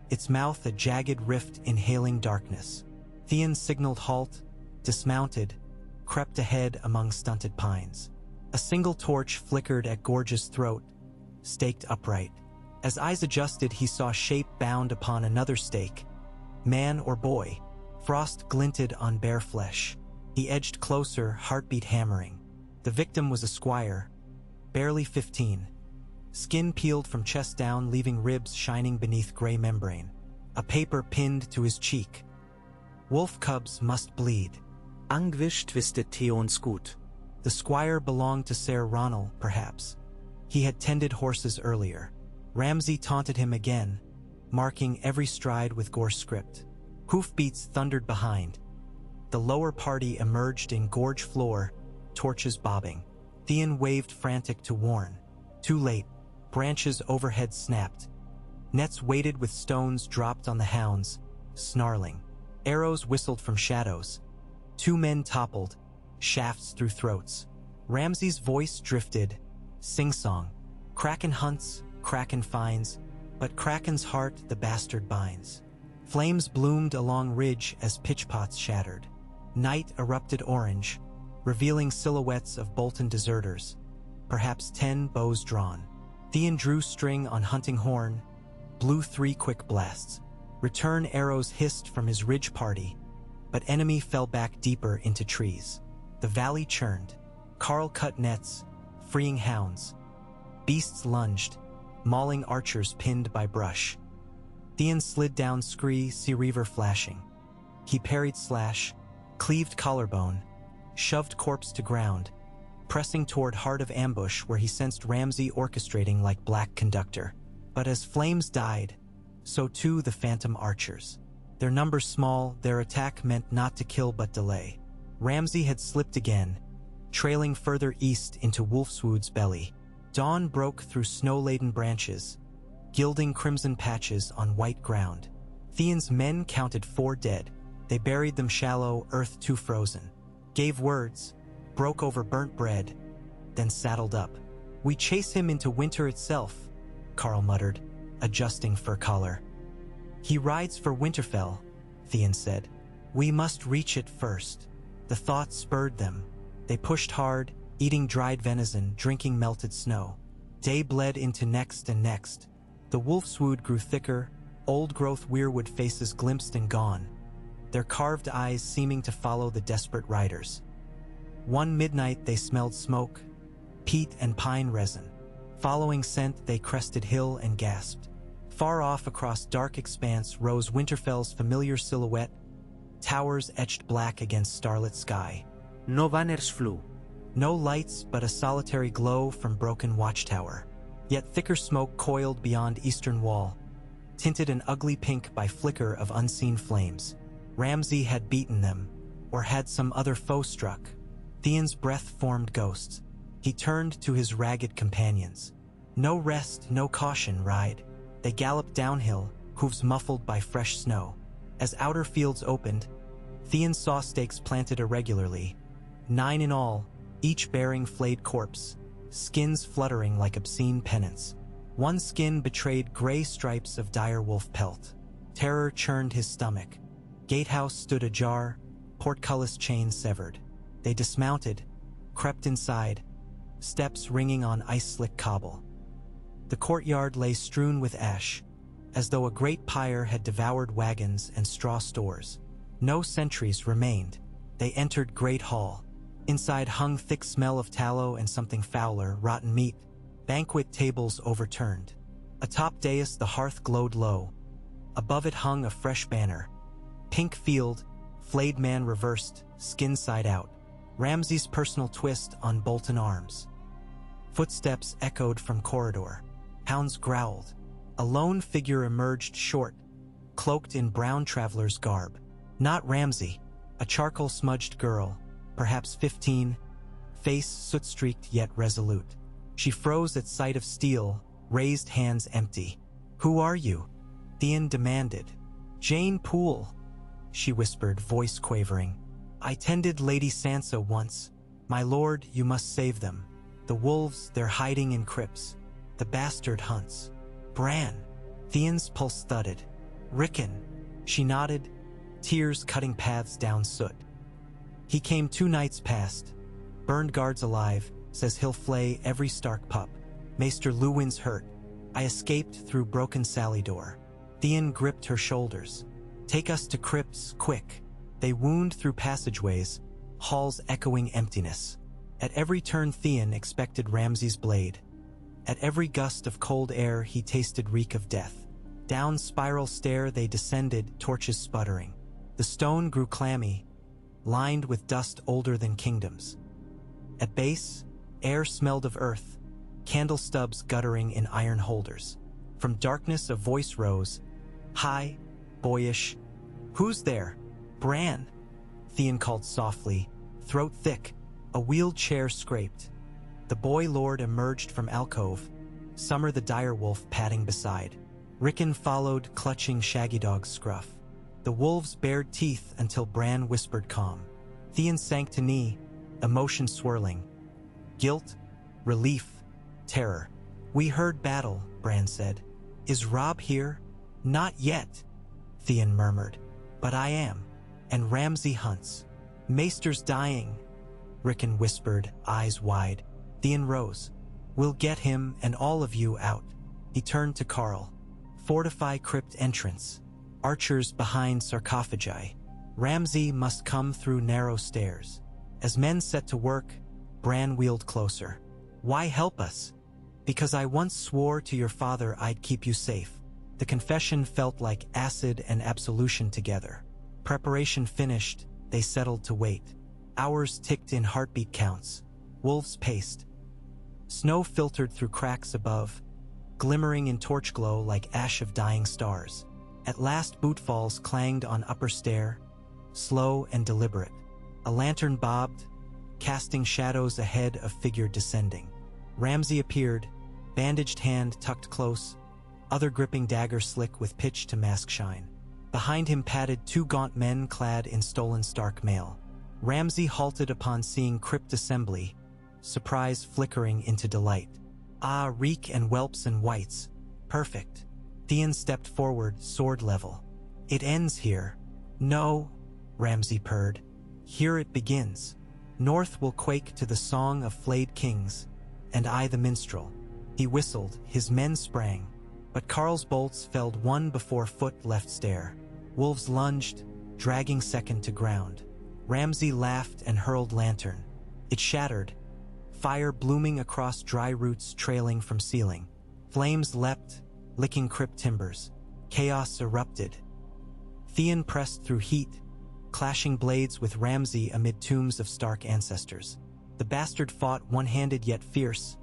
its mouth a jagged rift inhaling darkness. Theon signaled halt, dismounted, crept ahead among stunted pines. A single torch flickered at Gorge's throat, staked upright. As eyes adjusted, he saw shape bound upon another stake. Man or boy? Frost glinted on bare flesh. He edged closer, heartbeat hammering. The victim was a squire, barely 15. Skin peeled from chest down, leaving ribs shining beneath gray membrane. A paper pinned to his cheek. Wolf cubs must bleed. Anguish twisted Theon's gut. The squire belonged to Ser Ronald, perhaps. He had tended horses earlier. Ramsay taunted him again, marking every stride with gore script. Hoofbeats thundered behind. The lower party emerged in gorge floor, torches bobbing. Theon waved frantic to warn. Too late. Branches overhead snapped. Nets weighted with stones dropped on the hounds, snarling. Arrows whistled from shadows. 2 men toppled, shafts through throats. Ramsay's voice drifted, sing-song. Kraken hunts, Kraken finds, but Kraken's heart the bastard binds. Flames bloomed along ridge as pitchpots shattered. Night erupted orange, revealing silhouettes of Bolton deserters, perhaps 10 bows drawn. Theon drew string on hunting horn, blew 3 quick blasts. Return arrows hissed from his ridge party, but enemy fell back deeper into trees. The valley churned. Carl cut nets, freeing hounds. Beasts lunged, mauling archers pinned by brush. Theon slid down scree, sea reaver flashing. He parried slash, cleaved collarbone, shoved corpse to ground, pressing toward heart of ambush where he sensed Ramsay orchestrating like black conductor. But as flames died, so too the phantom archers. Their numbers small, their attack meant not to kill but delay. Ramsay had slipped again, trailing further east into Wolfswood's belly. Dawn broke through snow-laden branches, gilding crimson patches on white ground. Theon's men counted 4 dead. They buried them shallow, earth too frozen. Gave words, broke over burnt bread, then saddled up. "We chase him into winter itself," Carl muttered, adjusting fur collar. "He rides for Winterfell," Theon said. "We must reach it first." The thought spurred them. They pushed hard, eating dried venison, drinking melted snow. Day bled into next and next. The wolfswood grew thicker, old-growth weirwood faces glimpsed and gone, their carved eyes seeming to follow the desperate riders. One midnight they smelled smoke, peat and pine resin. Following scent they crested hill and gasped. Far off across dark expanse rose Winterfell's familiar silhouette, towers etched black against starlit sky. No banners flew. No lights but a solitary glow from broken watchtower. Yet thicker smoke coiled beyond eastern wall, tinted an ugly pink by flicker of unseen flames. Ramsay had beaten them, or had some other foe struck. Theon's breath formed ghosts. He turned to his ragged companions. No rest, no caution, ride. They galloped downhill, hooves muffled by fresh snow. As outer fields opened, Theon saw stakes planted irregularly, 9 in all, each bearing flayed corpse, skins fluttering like obscene pennants. One skin betrayed gray stripes of dire wolf pelt. Terror churned his stomach. Gatehouse stood ajar, portcullis chain severed. They dismounted, crept inside, steps ringing on ice-slick cobble. The courtyard lay strewn with ash, as though a great pyre had devoured wagons and straw stores. No sentries remained. They entered Great Hall. Inside hung thick smell of tallow and something fouler, rotten meat. Banquet tables overturned. Atop dais the hearth glowed low. Above it hung a fresh banner. Pink field, flayed man reversed, skin side out. Ramsay's personal twist on Bolton arms. Footsteps echoed from corridor. Hounds growled. A lone figure emerged short, cloaked in brown traveler's garb. Not Ramsay, a charcoal-smudged girl, perhaps 15, face soot-streaked yet resolute. She froze at sight of steel, raised hands empty. "Who are you?" Theon demanded. "Jane Poole," she whispered, voice quavering. "I tended Lady Sansa once. My lord, you must save them. The wolves, they're hiding in crypts. The bastard hunts." Bran. Theon's pulse thudded. Rickon. She nodded, tears cutting paths down soot. He came 2 nights past. Burned guards alive, says he'll flay every Stark pup. Maester Luwin's hurt. I escaped through broken Sally door. Theon gripped her shoulders. Take us to crypts, quick. They wound through passageways, halls echoing emptiness. At every turn Theon expected Ramsay's blade. At every gust of cold air he tasted reek of death. Down spiral stair they descended, torches sputtering. The stone grew clammy, lined with dust older than kingdoms. At base, air smelled of earth, candle stubs guttering in iron holders. From darkness a voice rose, high, boyish. Who's there? Bran, Theon called softly, throat thick. A wheeled chair scraped. The boy lord emerged from alcove, Summer the direwolf padding beside. Rickon followed, clutching Shaggy Dog's scruff. The wolves bared teeth until Bran whispered calm. Theon sank to knee, emotion swirling. Guilt, relief, terror. We heard battle, Bran said. Is Robb here? Not yet, Theon murmured. But I am. And Ramsay hunts. Maester's dying, Rickon whispered, eyes wide. Theon rose. We'll get him and all of you out. He turned to Carl. Fortify crypt entrance. Archers behind sarcophagi. Ramsay must come through narrow stairs. As men set to work, Bran wheeled closer. Why help us? Because I once swore to your father I'd keep you safe. The confession felt like acid and absolution together. Preparation finished, they settled to wait. Hours ticked in heartbeat counts. Wolves paced. Snow filtered through cracks above, glimmering in torch glow like ash of dying stars. At last bootfalls clanged on upper stair, slow and deliberate. A lantern bobbed, casting shadows ahead of figure descending. Ramsay appeared, bandaged hand tucked close, other gripping dagger slick with pitch to mask shine. Behind him padded 2 gaunt men clad in stolen Stark mail. Ramsay halted upon seeing crypt assembly, surprise flickering into delight. Ah, reek and whelps and whites. Perfect. Theon stepped forward, sword level. It ends here. No, Ramsay purred. Here it begins. North will quake to the song of flayed kings, and I the minstrel. He whistled, his men sprang, but Carl's bolts felled one before foot left stair. Wolves lunged, dragging second to ground. Ramsay laughed and hurled lantern. It shattered, fire blooming across dry roots trailing from ceiling. Flames leapt, licking crypt timbers. Chaos erupted. Theon pressed through heat, clashing blades with Ramsay amid tombs of Stark ancestors. The bastard fought one-handed yet fierce,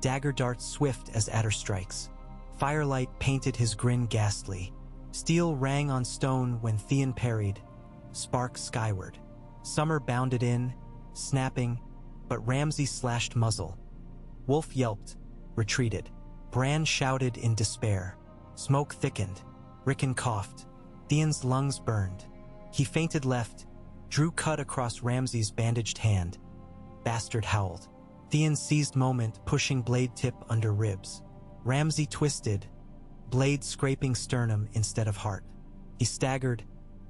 dagger darts swift as adder strikes. Firelight painted his grin ghastly. Steel rang on stone when Theon parried, sparks skyward. Summer bounded in, snapping, but Ramsay slashed muzzle. Wolf yelped, retreated. Bran shouted in despair. Smoke thickened. Rickon coughed. Theon's lungs burned. He fainted left, drew cut across Ramsay's bandaged hand. Bastard howled. Theon seized moment, pushing blade tip under ribs. Ramsay twisted, blade scraping sternum instead of heart. He staggered,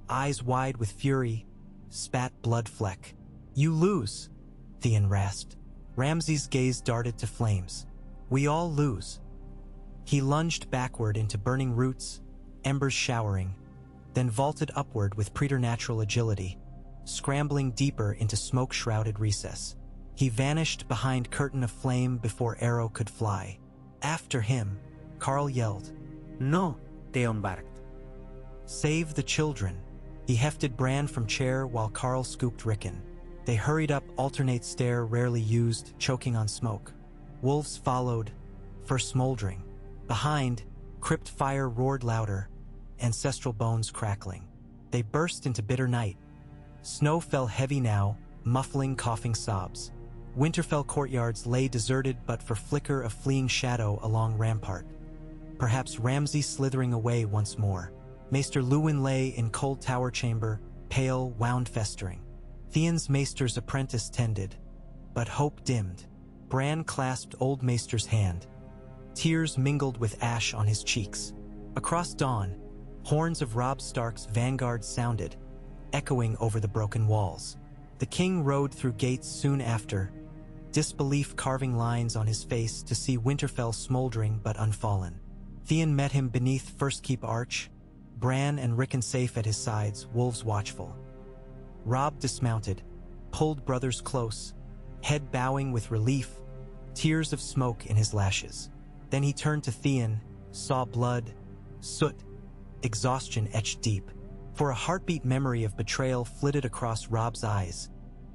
eyes wide with fury, spat blood fleck. You lose, Theon rasped. Ramsay's gaze darted to flames. We all lose. He lunged backward into burning roots, embers showering, then vaulted upward with preternatural agility, scrambling deeper into smoke-shrouded recess. He vanished behind curtain of flame before arrow could fly. After him, Carl yelled. No, Theon barked. Save the children. He hefted Bran from chair while Carl scooped Rickon. They hurried up alternate stair rarely used, choking on smoke. Wolves followed, first smoldering. Behind, crypt fire roared louder, ancestral bones crackling. They burst into bitter night. Snow fell heavy now, muffling coughing sobs. Winterfell courtyards lay deserted but for flicker of fleeing shadow along rampart. Perhaps Ramsay slithering away once more. Maester Luwin lay in cold tower chamber, pale, wound festering. Theon's maester's apprentice tended, but hope dimmed. Bran clasped old maester's hand. Tears mingled with ash on his cheeks. Across dawn, horns of Robb Stark's vanguard sounded, echoing over the broken walls. The king rode through gates soon after, disbelief carving lines on his face to see Winterfell smoldering but unfallen. Theon met him beneath First Keep Arch, Bran and Rickon safe at his sides, wolves watchful. Robb dismounted, pulled brothers close, head bowing with relief, tears of smoke in his lashes. Then he turned to Theon, saw blood, soot, exhaustion etched deep. For a heartbeat memory of betrayal flitted across Robb's eyes.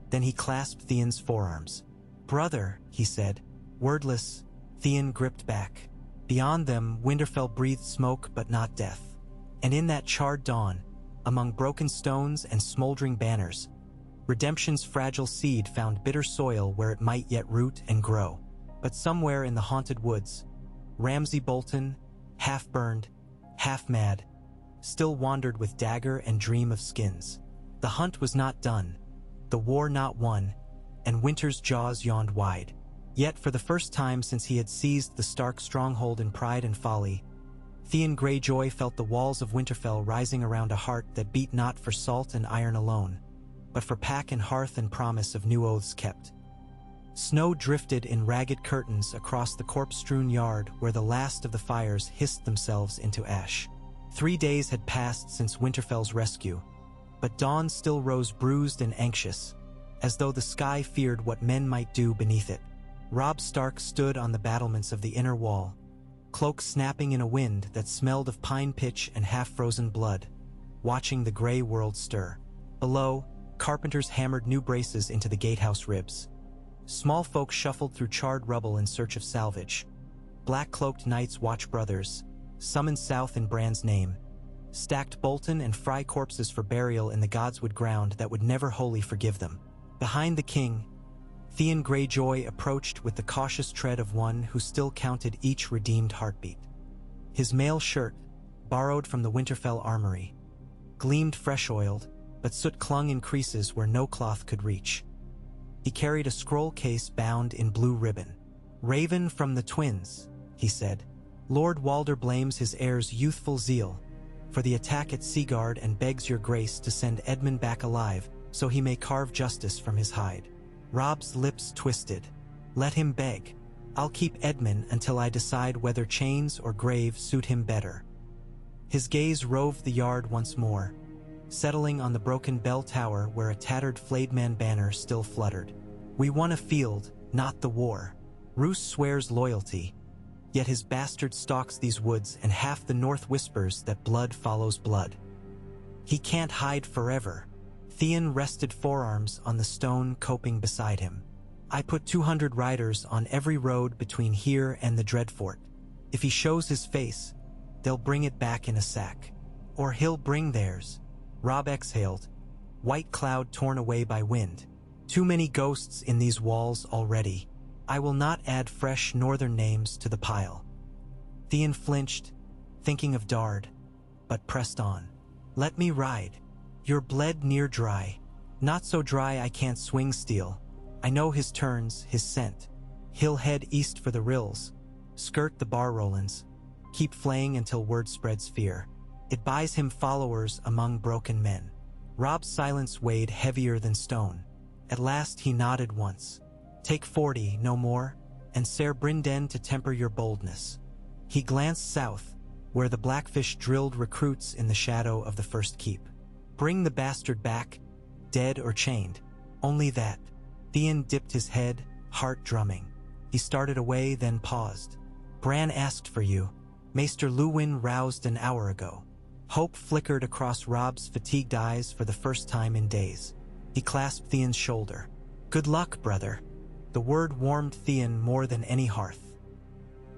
Then he clasped Theon's forearms. "Brother," he said. Wordless, Theon gripped back. Beyond them, Winterfell breathed smoke but not death. And in that charred dawn, among broken stones and smoldering banners, redemption's fragile seed found bitter soil where it might yet root and grow. But somewhere in the haunted woods, Ramsay Bolton, half-burned, half-mad, still wandered with dagger and dream of skins. The hunt was not done, the war not won, and winter's jaws yawned wide. Yet for the first time since he had seized the Stark stronghold in pride and folly, Theon Greyjoy felt the walls of Winterfell rising around a heart that beat not for salt and iron alone, but for pack and hearth and promise of new oaths kept. Snow drifted in ragged curtains across the corpse-strewn yard where the last of the fires hissed themselves into ash. 3 days had passed since Winterfell's rescue, but dawn still rose bruised and anxious, as though the sky feared what men might do beneath it. Robb Stark stood on the battlements of the inner wall, cloak snapping in a wind that smelled of pine pitch and half-frozen blood, watching the gray world stir. Below, carpenters hammered new braces into the gatehouse ribs. Small folk shuffled through charred rubble in search of salvage. Black-cloaked knights watch brothers, summoned south in Bran's name, stacked Bolton and Fry corpses for burial in the godswood ground that would never wholly forgive them. Behind the king, Theon Greyjoy approached with the cautious tread of one who still counted each redeemed heartbeat. His mail shirt, borrowed from the Winterfell armory, gleamed fresh-oiled, but soot clung in creases where no cloth could reach. He carried a scroll case bound in blue ribbon. "Raven from the twins," he said. "Lord Walder blames his heir's youthful zeal for the attack at Seaguard and begs your grace to send Edmund back alive so he may carve justice from his hide." Robb's lips twisted. "Let him beg. I'll keep Edmund until I decide whether chains or grave suit him better." His gaze roved the yard once more, settling on the broken bell tower where a tattered flayed-man banner still fluttered. "We won a field, not the war. Roose swears loyalty, yet his bastard stalks these woods and half the north whispers that blood follows blood. He can't hide forever." Theon rested forearms on the stone coping beside him. "I put 200 riders on every road between here and the Dreadfort. If he shows his face, they'll bring it back in a sack. Or he'll bring theirs." Robb exhaled, white cloud torn away by wind. "Too many ghosts in these walls already. I will not add fresh northern names to the pile." Theon flinched, thinking of Dard, but pressed on. "Let me ride. You're bled near dry. Not so dry I can't swing steel. I know his turns, his scent. He'll head east for the rills, skirt the bar rollins, keep flaying until word spreads fear. It buys him followers among broken men." Robb's silence weighed heavier than stone. At last he nodded once. "Take 40, no more, and Ser Brynden to temper your boldness." He glanced south, where the Blackfish drilled recruits in the shadow of the first keep. "Bring the bastard back, dead or chained. Only that." Theon dipped his head, heart drumming. He started away, then paused. "Bran asked for you. Maester Luwin roused an hour ago." Hope flickered across Robb's fatigued eyes for the first time in days. He clasped Theon's shoulder. "Good luck, brother." The word warmed Theon more than any hearth.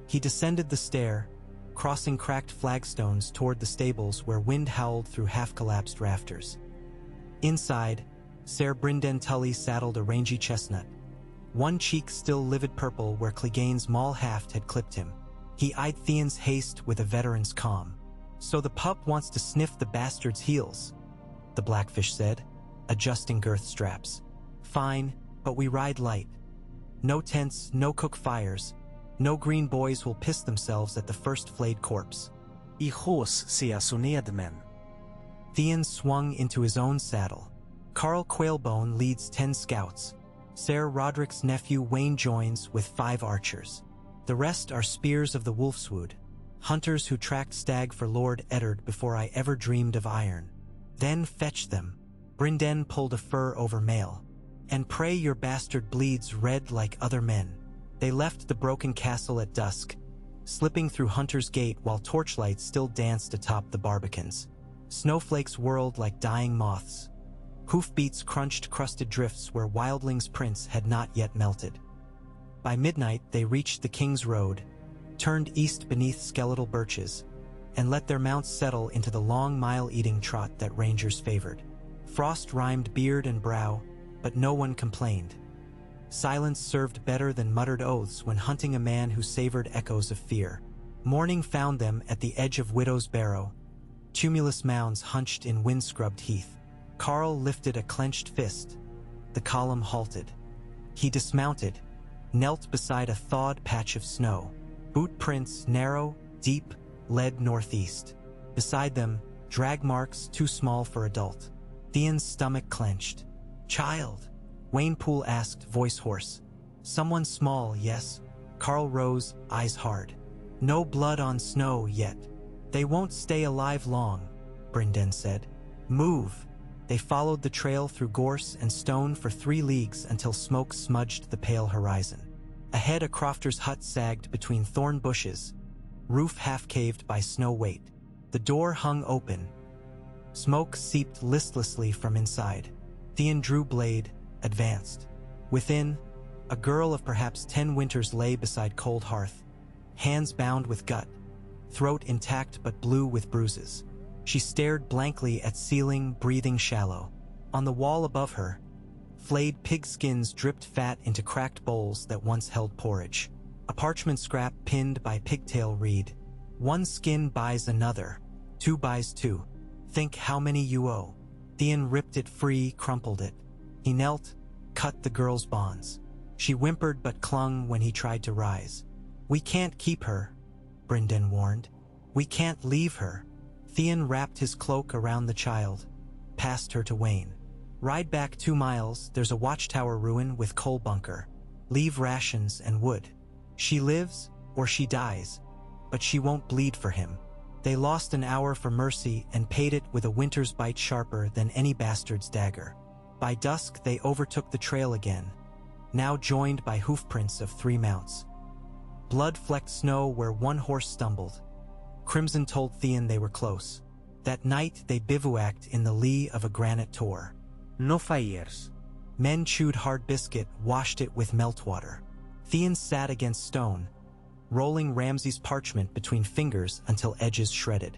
He descended the stair, crossing cracked flagstones toward the stables where wind howled through half-collapsed rafters. Inside, Ser Brynden Tully saddled a rangy chestnut, one cheek still livid purple where Clegane's maul haft had clipped him. He eyed Theon's haste with a veteran's calm. "So the pup wants to sniff the bastard's heels," the Blackfish said, adjusting girth straps. "Fine, but we ride light. No tents, no cook fires, No green boys will piss themselves at the first flayed corpse. Hijos sea su men. Theon swung into his own saddle. Carl Quailbone leads 10 scouts. Ser Roderick's nephew Wayne joins with 5 archers. The rest are spears of the Wolfswood, hunters who tracked stag for Lord Eddard before I ever dreamed of iron. Then fetch them. Brynden pulled a fur over mail. And pray your bastard bleeds red like other men. They left the broken castle at dusk, slipping through Hunter's Gate while torchlights still danced atop the barbicans. Snowflakes whirled like dying moths. Hoofbeats crunched crusted drifts where wildlings' prints had not yet melted. By midnight they reached the King's Road, turned east beneath skeletal birches, and let their mounts settle into the long mile-eating trot that rangers favored. Frost rimed beard and brow, but no one complained. Silence served better than muttered oaths when hunting a man who savored echoes of fear. Morning found them at the edge of Widow's Barrow, tumulus mounds hunched in wind-scrubbed heath. Carl lifted a clenched fist. The column halted. He dismounted, knelt beside a thawed patch of snow. Boot prints, narrow, deep, led northeast. Beside them, drag marks too small for adult. Theon's stomach clenched. "Child?" Wainpool asked, voice hoarse. "Someone small, yes." Carl rose, eyes hard. "No blood on snow yet. They won't stay alive long," Brynden said. "Move." They followed the trail through gorse and stone for 3 leagues until smoke smudged the pale horizon. Ahead, a crofter's hut sagged between thorn bushes, roof half-caved by snow weight. The door hung open. Smoke seeped listlessly from inside. Theon drew blade, advanced. Within, a girl of perhaps 10 winters lay beside cold hearth, hands bound with gut, throat intact but blue with bruises. She stared blankly at ceiling, breathing shallow. On the wall above her, flayed pig skins dripped fat into cracked bowls that once held porridge. A parchment scrap pinned by pigtail read, "One skin buys another, 2 buys 2. Think how many you owe." Theon ripped it free, crumpled it. He knelt, cut the girl's bonds. She whimpered but clung when he tried to rise. "We can't keep her," Brynden warned. "We can't leave her." Theon wrapped his cloak around the child, passed her to Wayne. "Ride back 2 miles, there's a watchtower ruin with coal bunker. Leave rations and wood. She lives or she dies, but she won't bleed for him." They lost an hour for mercy and paid it with a winter's bite sharper than any bastard's dagger. By dusk they overtook the trail again, now joined by hoofprints of 3 mounts. Blood-flecked snow where 1 horse stumbled. Crimson told Theon they were close. That night they bivouacked in the lee of a granite tor. No fires. Men chewed hard biscuit, washed it with meltwater. Theon sat against stone, rolling Ramsay's parchment between fingers until edges shredded.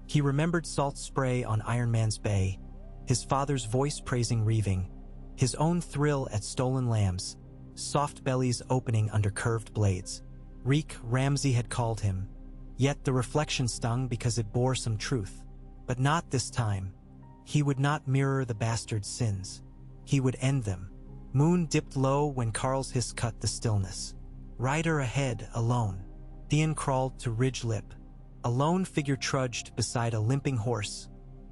He remembered salt spray on Iron Man's Bay, his father's voice praising reaving, his own thrill at stolen lambs, soft bellies opening under curved blades. Reek, Ramsay had called him, yet the reflection stung because it bore some truth. But not this time. He would not mirror the bastard's sins. He would end them. Moon dipped low when Carl's hiss cut the stillness. Rider ahead, alone. Theon crawled to ridge lip. A lone figure trudged beside a limping horse,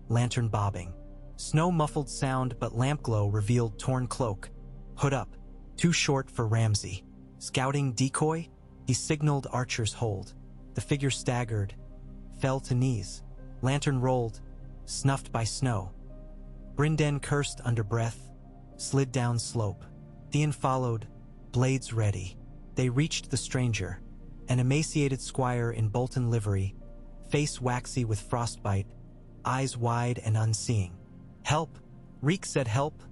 lantern bobbing. Snow-muffled sound but lamp glow revealed torn cloak. Hood up, too short for Ramsay. Scouting decoy? He signaled archers hold. The figure staggered, fell to knees. Lantern rolled, snuffed by snow. Brynden cursed under breath, slid down slope. Theon followed, blades ready. They reached the stranger, an emaciated squire in Bolton livery, face waxy with frostbite, eyes wide and unseeing. "Help!" Reek said help.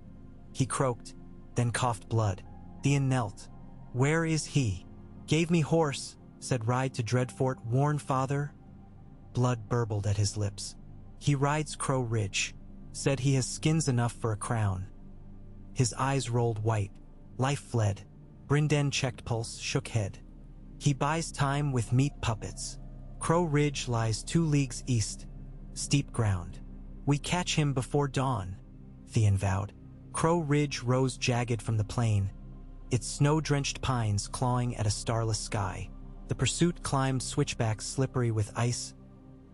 He croaked, then coughed blood. Theon knelt. "Where is he?" "Gave me horse," said Ride to Dreadfort, "warn father." Blood burbled at his lips. "He rides Crow Ridge. Said he has skins enough for a crown." His eyes rolled white. Life fled. Brynden checked pulse, shook head. "He buys time with meat puppets. Crow Ridge lies 2 leagues east. Steep ground. We catch him before dawn," Theon vowed. Crow Ridge rose jagged from the plain, its snow-drenched pines clawing at a starless sky. The pursuit climbed switchbacks slippery with ice,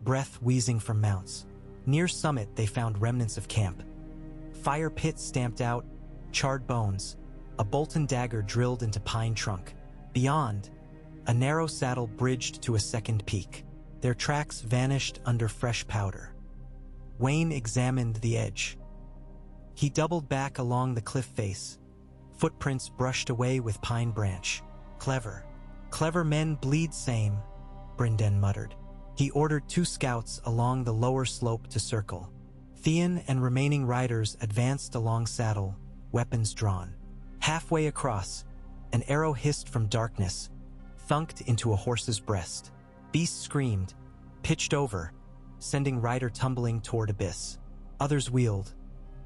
breath wheezing from mounts. Near summit they found remnants of camp. Fire pits stamped out, charred bones, a Bolton dagger drilled into pine trunk. Beyond, a narrow saddle bridged to a second peak. Their tracks vanished under fresh powder. Wayne examined the edge. He doubled back along the cliff face, footprints brushed away with pine branch. Clever. Clever men bleed same, Brynden muttered. He ordered 2 scouts along the lower slope to circle. Theon and remaining riders advanced along saddle, weapons drawn. Halfway across, an arrow hissed from darkness, thunked into a horse's breast. Beast screamed, pitched over, sending rider tumbling toward abyss. Others wheeled.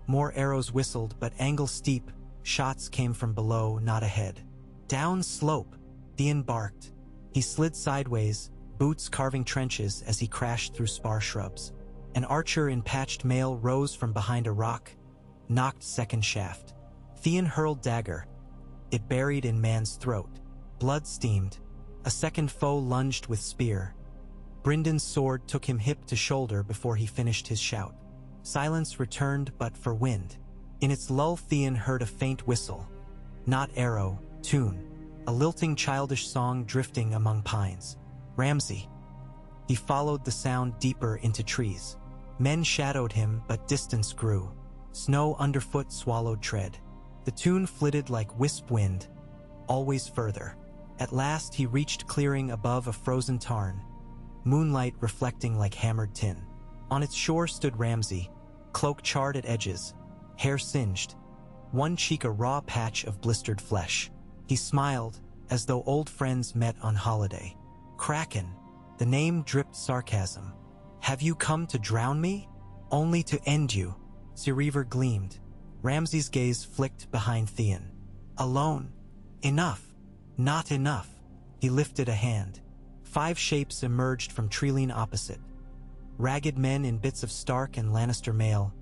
More arrows whistled, but angle steep, shots came from below, not ahead. Down slope, Theon barked. He slid sideways, boots carving trenches as he crashed through spar shrubs. An archer in patched mail rose from behind a rock, knocked second shaft. Theon hurled dagger. It buried in man's throat. Blood steamed. A second foe lunged with spear. Brynden's sword took him hip to shoulder before he finished his shout. Silence returned but for wind. In its lull Theon heard a faint whistle. Not arrow, tune. A lilting childish song drifting among pines. Ramsay. He followed the sound deeper into trees. Men shadowed him, but distance grew. Snow underfoot swallowed tread. The tune flitted like wisp wind, always further. At last he reached clearing above a frozen tarn, moonlight reflecting like hammered tin. On its shore stood Ramsay, cloak charred at edges, hair singed, one cheek a raw patch of blistered flesh. He smiled, as though old friends met on holiday. Kraken. The name dripped sarcasm. Have you come to drown me? Only to end you. Sir gleamed. Ramsay's gaze flicked behind Theon. Alone. Enough. Not enough. He lifted a hand. 5 shapes emerged from treeline opposite. Ragged men in bits of Stark and Lannister mail,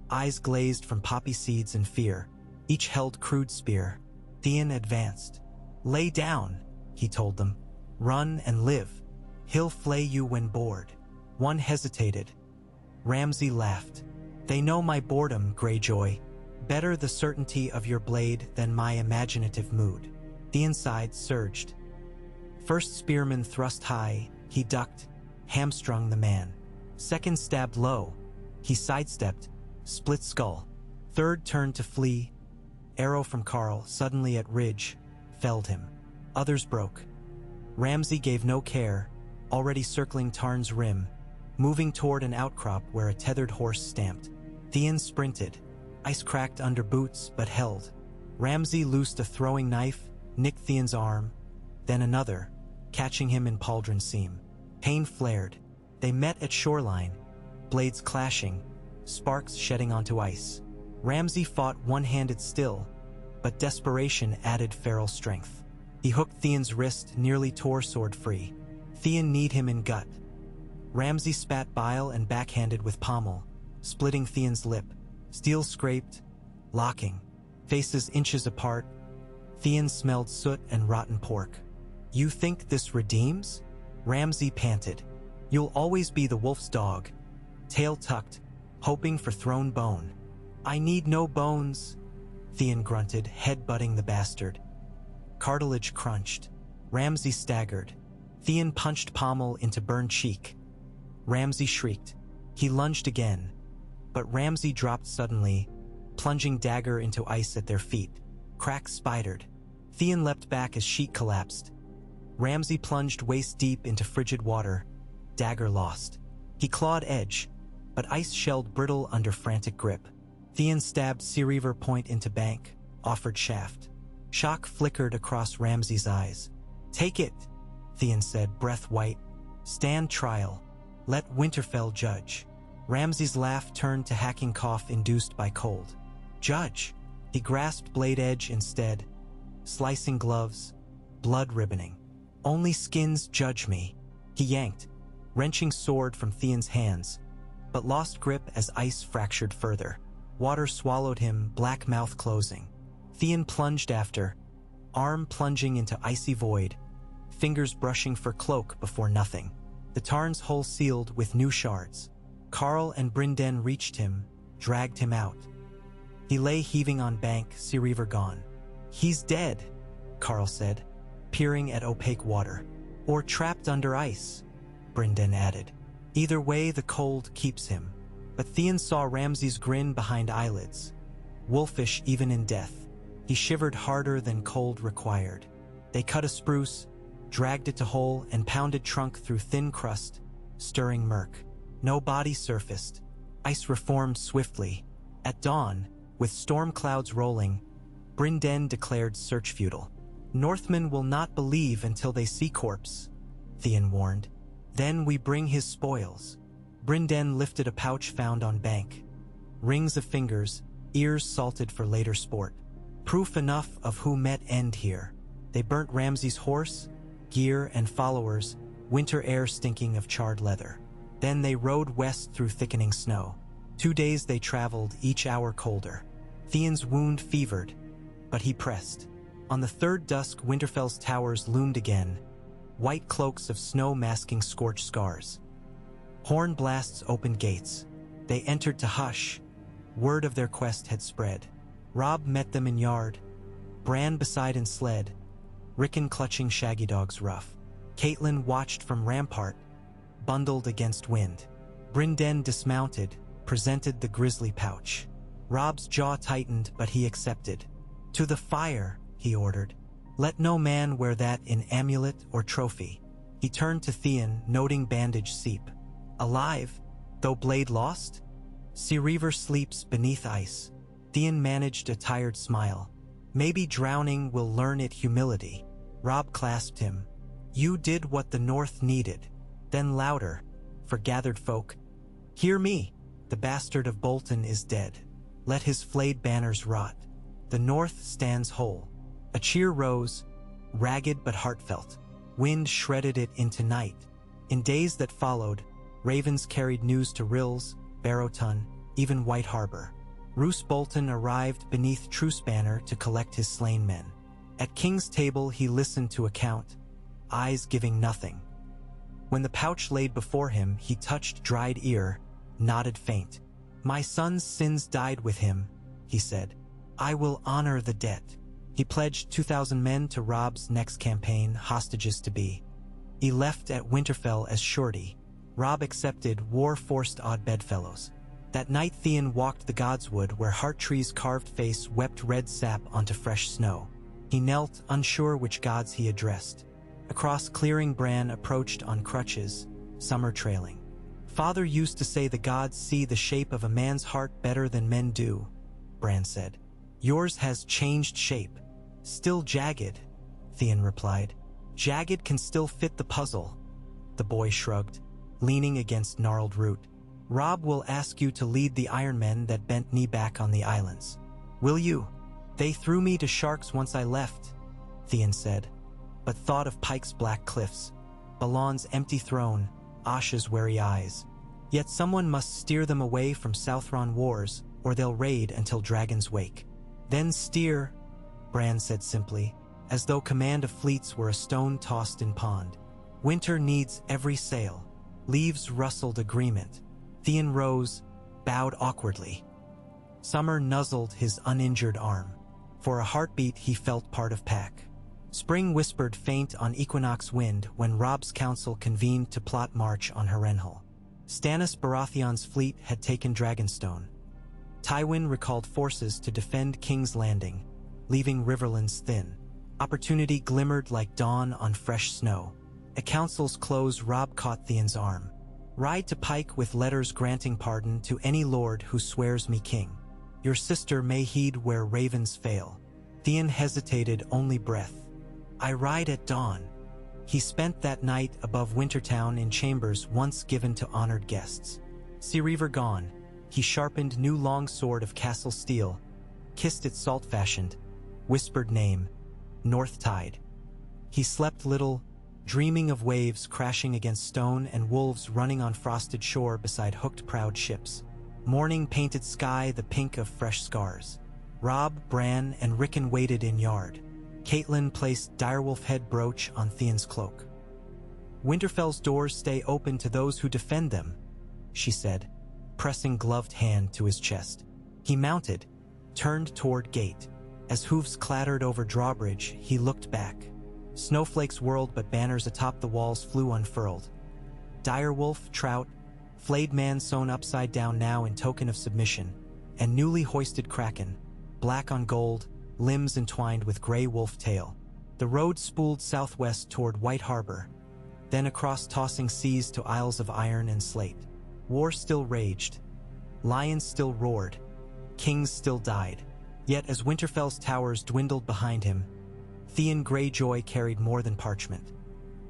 eyes glazed from poppy seeds and fear. Each held crude spear. Theon advanced. Lay down, he told them. Run and live. He'll flay you when bored. One hesitated. Ramsay laughed. They know my boredom, Greyjoy. Better the certainty of your blade than my imaginative mood. The inside surged. First spearman thrust high, he ducked, hamstrung the man. Second stabbed low, he sidestepped, split skull. Third turned to flee. Arrow from Carl, suddenly at ridge, felled him. Others broke. Ramsay gave no care, already circling Tarn's rim, moving toward an outcrop where a tethered horse stamped. Theon sprinted. Ice cracked under boots, but held. Ramsay loosed a throwing knife, nicked Theon's arm, then another, catching him in pauldron seam. Pain flared. They met at shoreline, blades clashing, sparks shedding onto ice. Ramsay fought one-handed still, but desperation added feral strength. He hooked Theon's wrist, nearly tore sword free. Theon kneed him in gut. Ramsay spat bile and backhanded with pommel, splitting Theon's lip. Steel scraped, locking, faces inches apart. Theon smelled soot and rotten pork. You think this redeems? Ramsay panted. You'll always be the wolf's dog, tail tucked, hoping for thrown bone. I need no bones, Theon grunted, head-butting the bastard. Cartilage crunched. Ramsay staggered. Theon punched pommel into burned cheek. Ramsay shrieked. He lunged again, but Ramsay dropped suddenly, plunging dagger into ice at their feet. Cracks spidered. Theon leapt back as sheet collapsed. Ramsay plunged waist-deep into frigid water, dagger lost. He clawed edge, but ice shelled brittle under frantic grip. Theon stabbed Sir point into bank, offered shaft. Shock flickered across Ramsay's eyes. Take it, Theon said, breath white. Stand trial. Let Winterfell judge. Ramsay's laugh turned to hacking cough induced by cold. Judge. He grasped blade edge instead, slicing gloves, blood ribboning. Only skins judge me. He yanked, wrenching sword from Theon's hands, but lost grip as ice fractured further. Water swallowed him, black mouth closing. Theon plunged after, arm plunging into icy void, fingers brushing for cloak before nothing. The tarn's hull sealed with new shards. Carl and Brynden reached him, dragged him out. He lay heaving on bank, Seareaver gone. "He's dead," Carl said, peering at opaque water. "Or trapped under ice," Brynden added. "Either way, the cold keeps him." But Theon saw Ramsay's grin behind eyelids. Wolfish even in death. He shivered harder than cold required. They cut a spruce, dragged it to hole, and pounded trunk through thin crust, stirring murk. No body surfaced. Ice reformed swiftly. At dawn, with storm clouds rolling, Brynden declared search futile. "Northmen will not believe until they see corpse," Theon warned. "Then we bring his spoils." Brynden lifted a pouch found on bank. Rings of fingers, ears salted for later sport. Proof enough of who met end here. They burnt Ramsay's horse, gear, and followers, winter air stinking of charred leather. Then they rode west through thickening snow. 2 days they traveled, each hour colder. Theon's wound fevered, but he pressed. On the third dusk, Winterfell's towers loomed again, white cloaks of snow masking scorched scars. Horn blasts opened gates. They entered to hush. Word of their quest had spread. Robb met them in yard, Bran beside in sled, Rickon clutching shaggy dog's ruff. Catelyn watched from rampart, bundled against wind. Brynden dismounted, presented the grisly pouch. Robb's jaw tightened, but he accepted. "To the fire," he ordered. "Let no man wear that in amulet or trophy." He turned to Theon, noting bandage seep. "Alive, though blade lost?" "Seareaver sleeps beneath ice." Theon managed a tired smile. "Maybe drowning will learn it humility." Robb clasped him. "You did what the North needed." Then louder, for gathered folk, "Hear me! The bastard of Bolton is dead. Let his flayed banners rot. The North stands whole." A cheer rose, ragged but heartfelt. Wind shredded it into night. In days that followed, ravens carried news to Rills, Barrowton, even White Harbor. Roose Bolton arrived beneath truce banner to collect his slain men. At King's table he listened to account, eyes giving nothing. When the pouch laid before him, he touched dried ear, nodded faint. "My son's sins died with him," he said. "I will honor the debt." He pledged 2,000 men to Robb's next campaign, hostages to be. He left at Winterfell as surety. Robb accepted, war forced odd bedfellows. That night Theon walked the Godswood, where Hearttree's carved face wept red sap onto fresh snow. He knelt, unsure which gods he addressed. Across clearing Bran approached on crutches, summer trailing. "Father used to say the gods see the shape of a man's heart better than men do," Bran said. "Yours has changed shape. Still jagged," Theon replied. "Jagged can still fit the puzzle." The boy shrugged, leaning against gnarled root. "Robb will ask you to lead the Iron Men that bent knee back on the islands. Will you?" "They threw me to sharks once I left," Theon said, but thought of Pike's black cliffs, Balon's empty throne, Asha's wary eyes. Yet someone must steer them away from Southron wars, or they'll raid until dragons wake. "Then steer," Bran said simply, as though command of fleets were a stone tossed in pond. "Winter needs every sail." Leaves rustled agreement. Theon rose, bowed awkwardly. Summer nuzzled his uninjured arm. For a heartbeat he felt part of pack. Spring whispered faint on equinox wind when Robb's council convened to plot march on Harrenhal. Stannis Baratheon's fleet had taken Dragonstone. Tywin recalled forces to defend King's Landing, leaving riverlands thin. Opportunity glimmered like dawn on fresh snow. At council's close, Robb caught Theon's arm. "Ride to Pike with letters granting pardon to any lord who swears me king. Your sister may heed where ravens fail." Theon hesitated, only breath. "I ride at dawn." He spent that night above Wintertown in chambers once given to honored guests. Seareaver gone, he sharpened new long sword of castle steel, kissed its salt-fashioned, whispered name, North Tide. He slept little, dreaming of waves crashing against stone and wolves running on frosted shore beside hooked-prowed ships. Morning painted sky the pink of fresh scars. Robb, Bran, and Rickon waited in yard. Caitlin placed direwolf head brooch on Theon's cloak. "Winterfell's doors stay open to those who defend them," she said, pressing gloved hand to his chest. He mounted, turned toward gate. As hooves clattered over drawbridge, he looked back. Snowflakes whirled, but banners atop the walls flew unfurled. Direwolf, trout, flayed man sewn upside down now in token of submission, and newly hoisted kraken, black on gold, limbs entwined with gray wolf tail. The road spooled southwest toward White Harbor, then across tossing seas to isles of iron and slate. War still raged. Lions still roared. Kings still died. Yet as Winterfell's towers dwindled behind him, Theon Greyjoy carried more than parchment.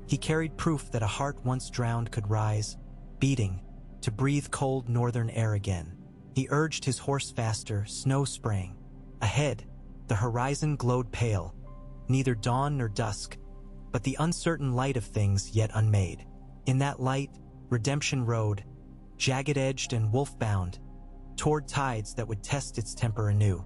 He carried proof that a heart once drowned could rise, beating, to breathe cold northern air again. He urged his horse faster, snow sprang. Ahead, the horizon glowed pale, neither dawn nor dusk, but the uncertain light of things yet unmade. In that light, redemption rode, jagged-edged and wolf-bound, toward tides that would test its temper anew.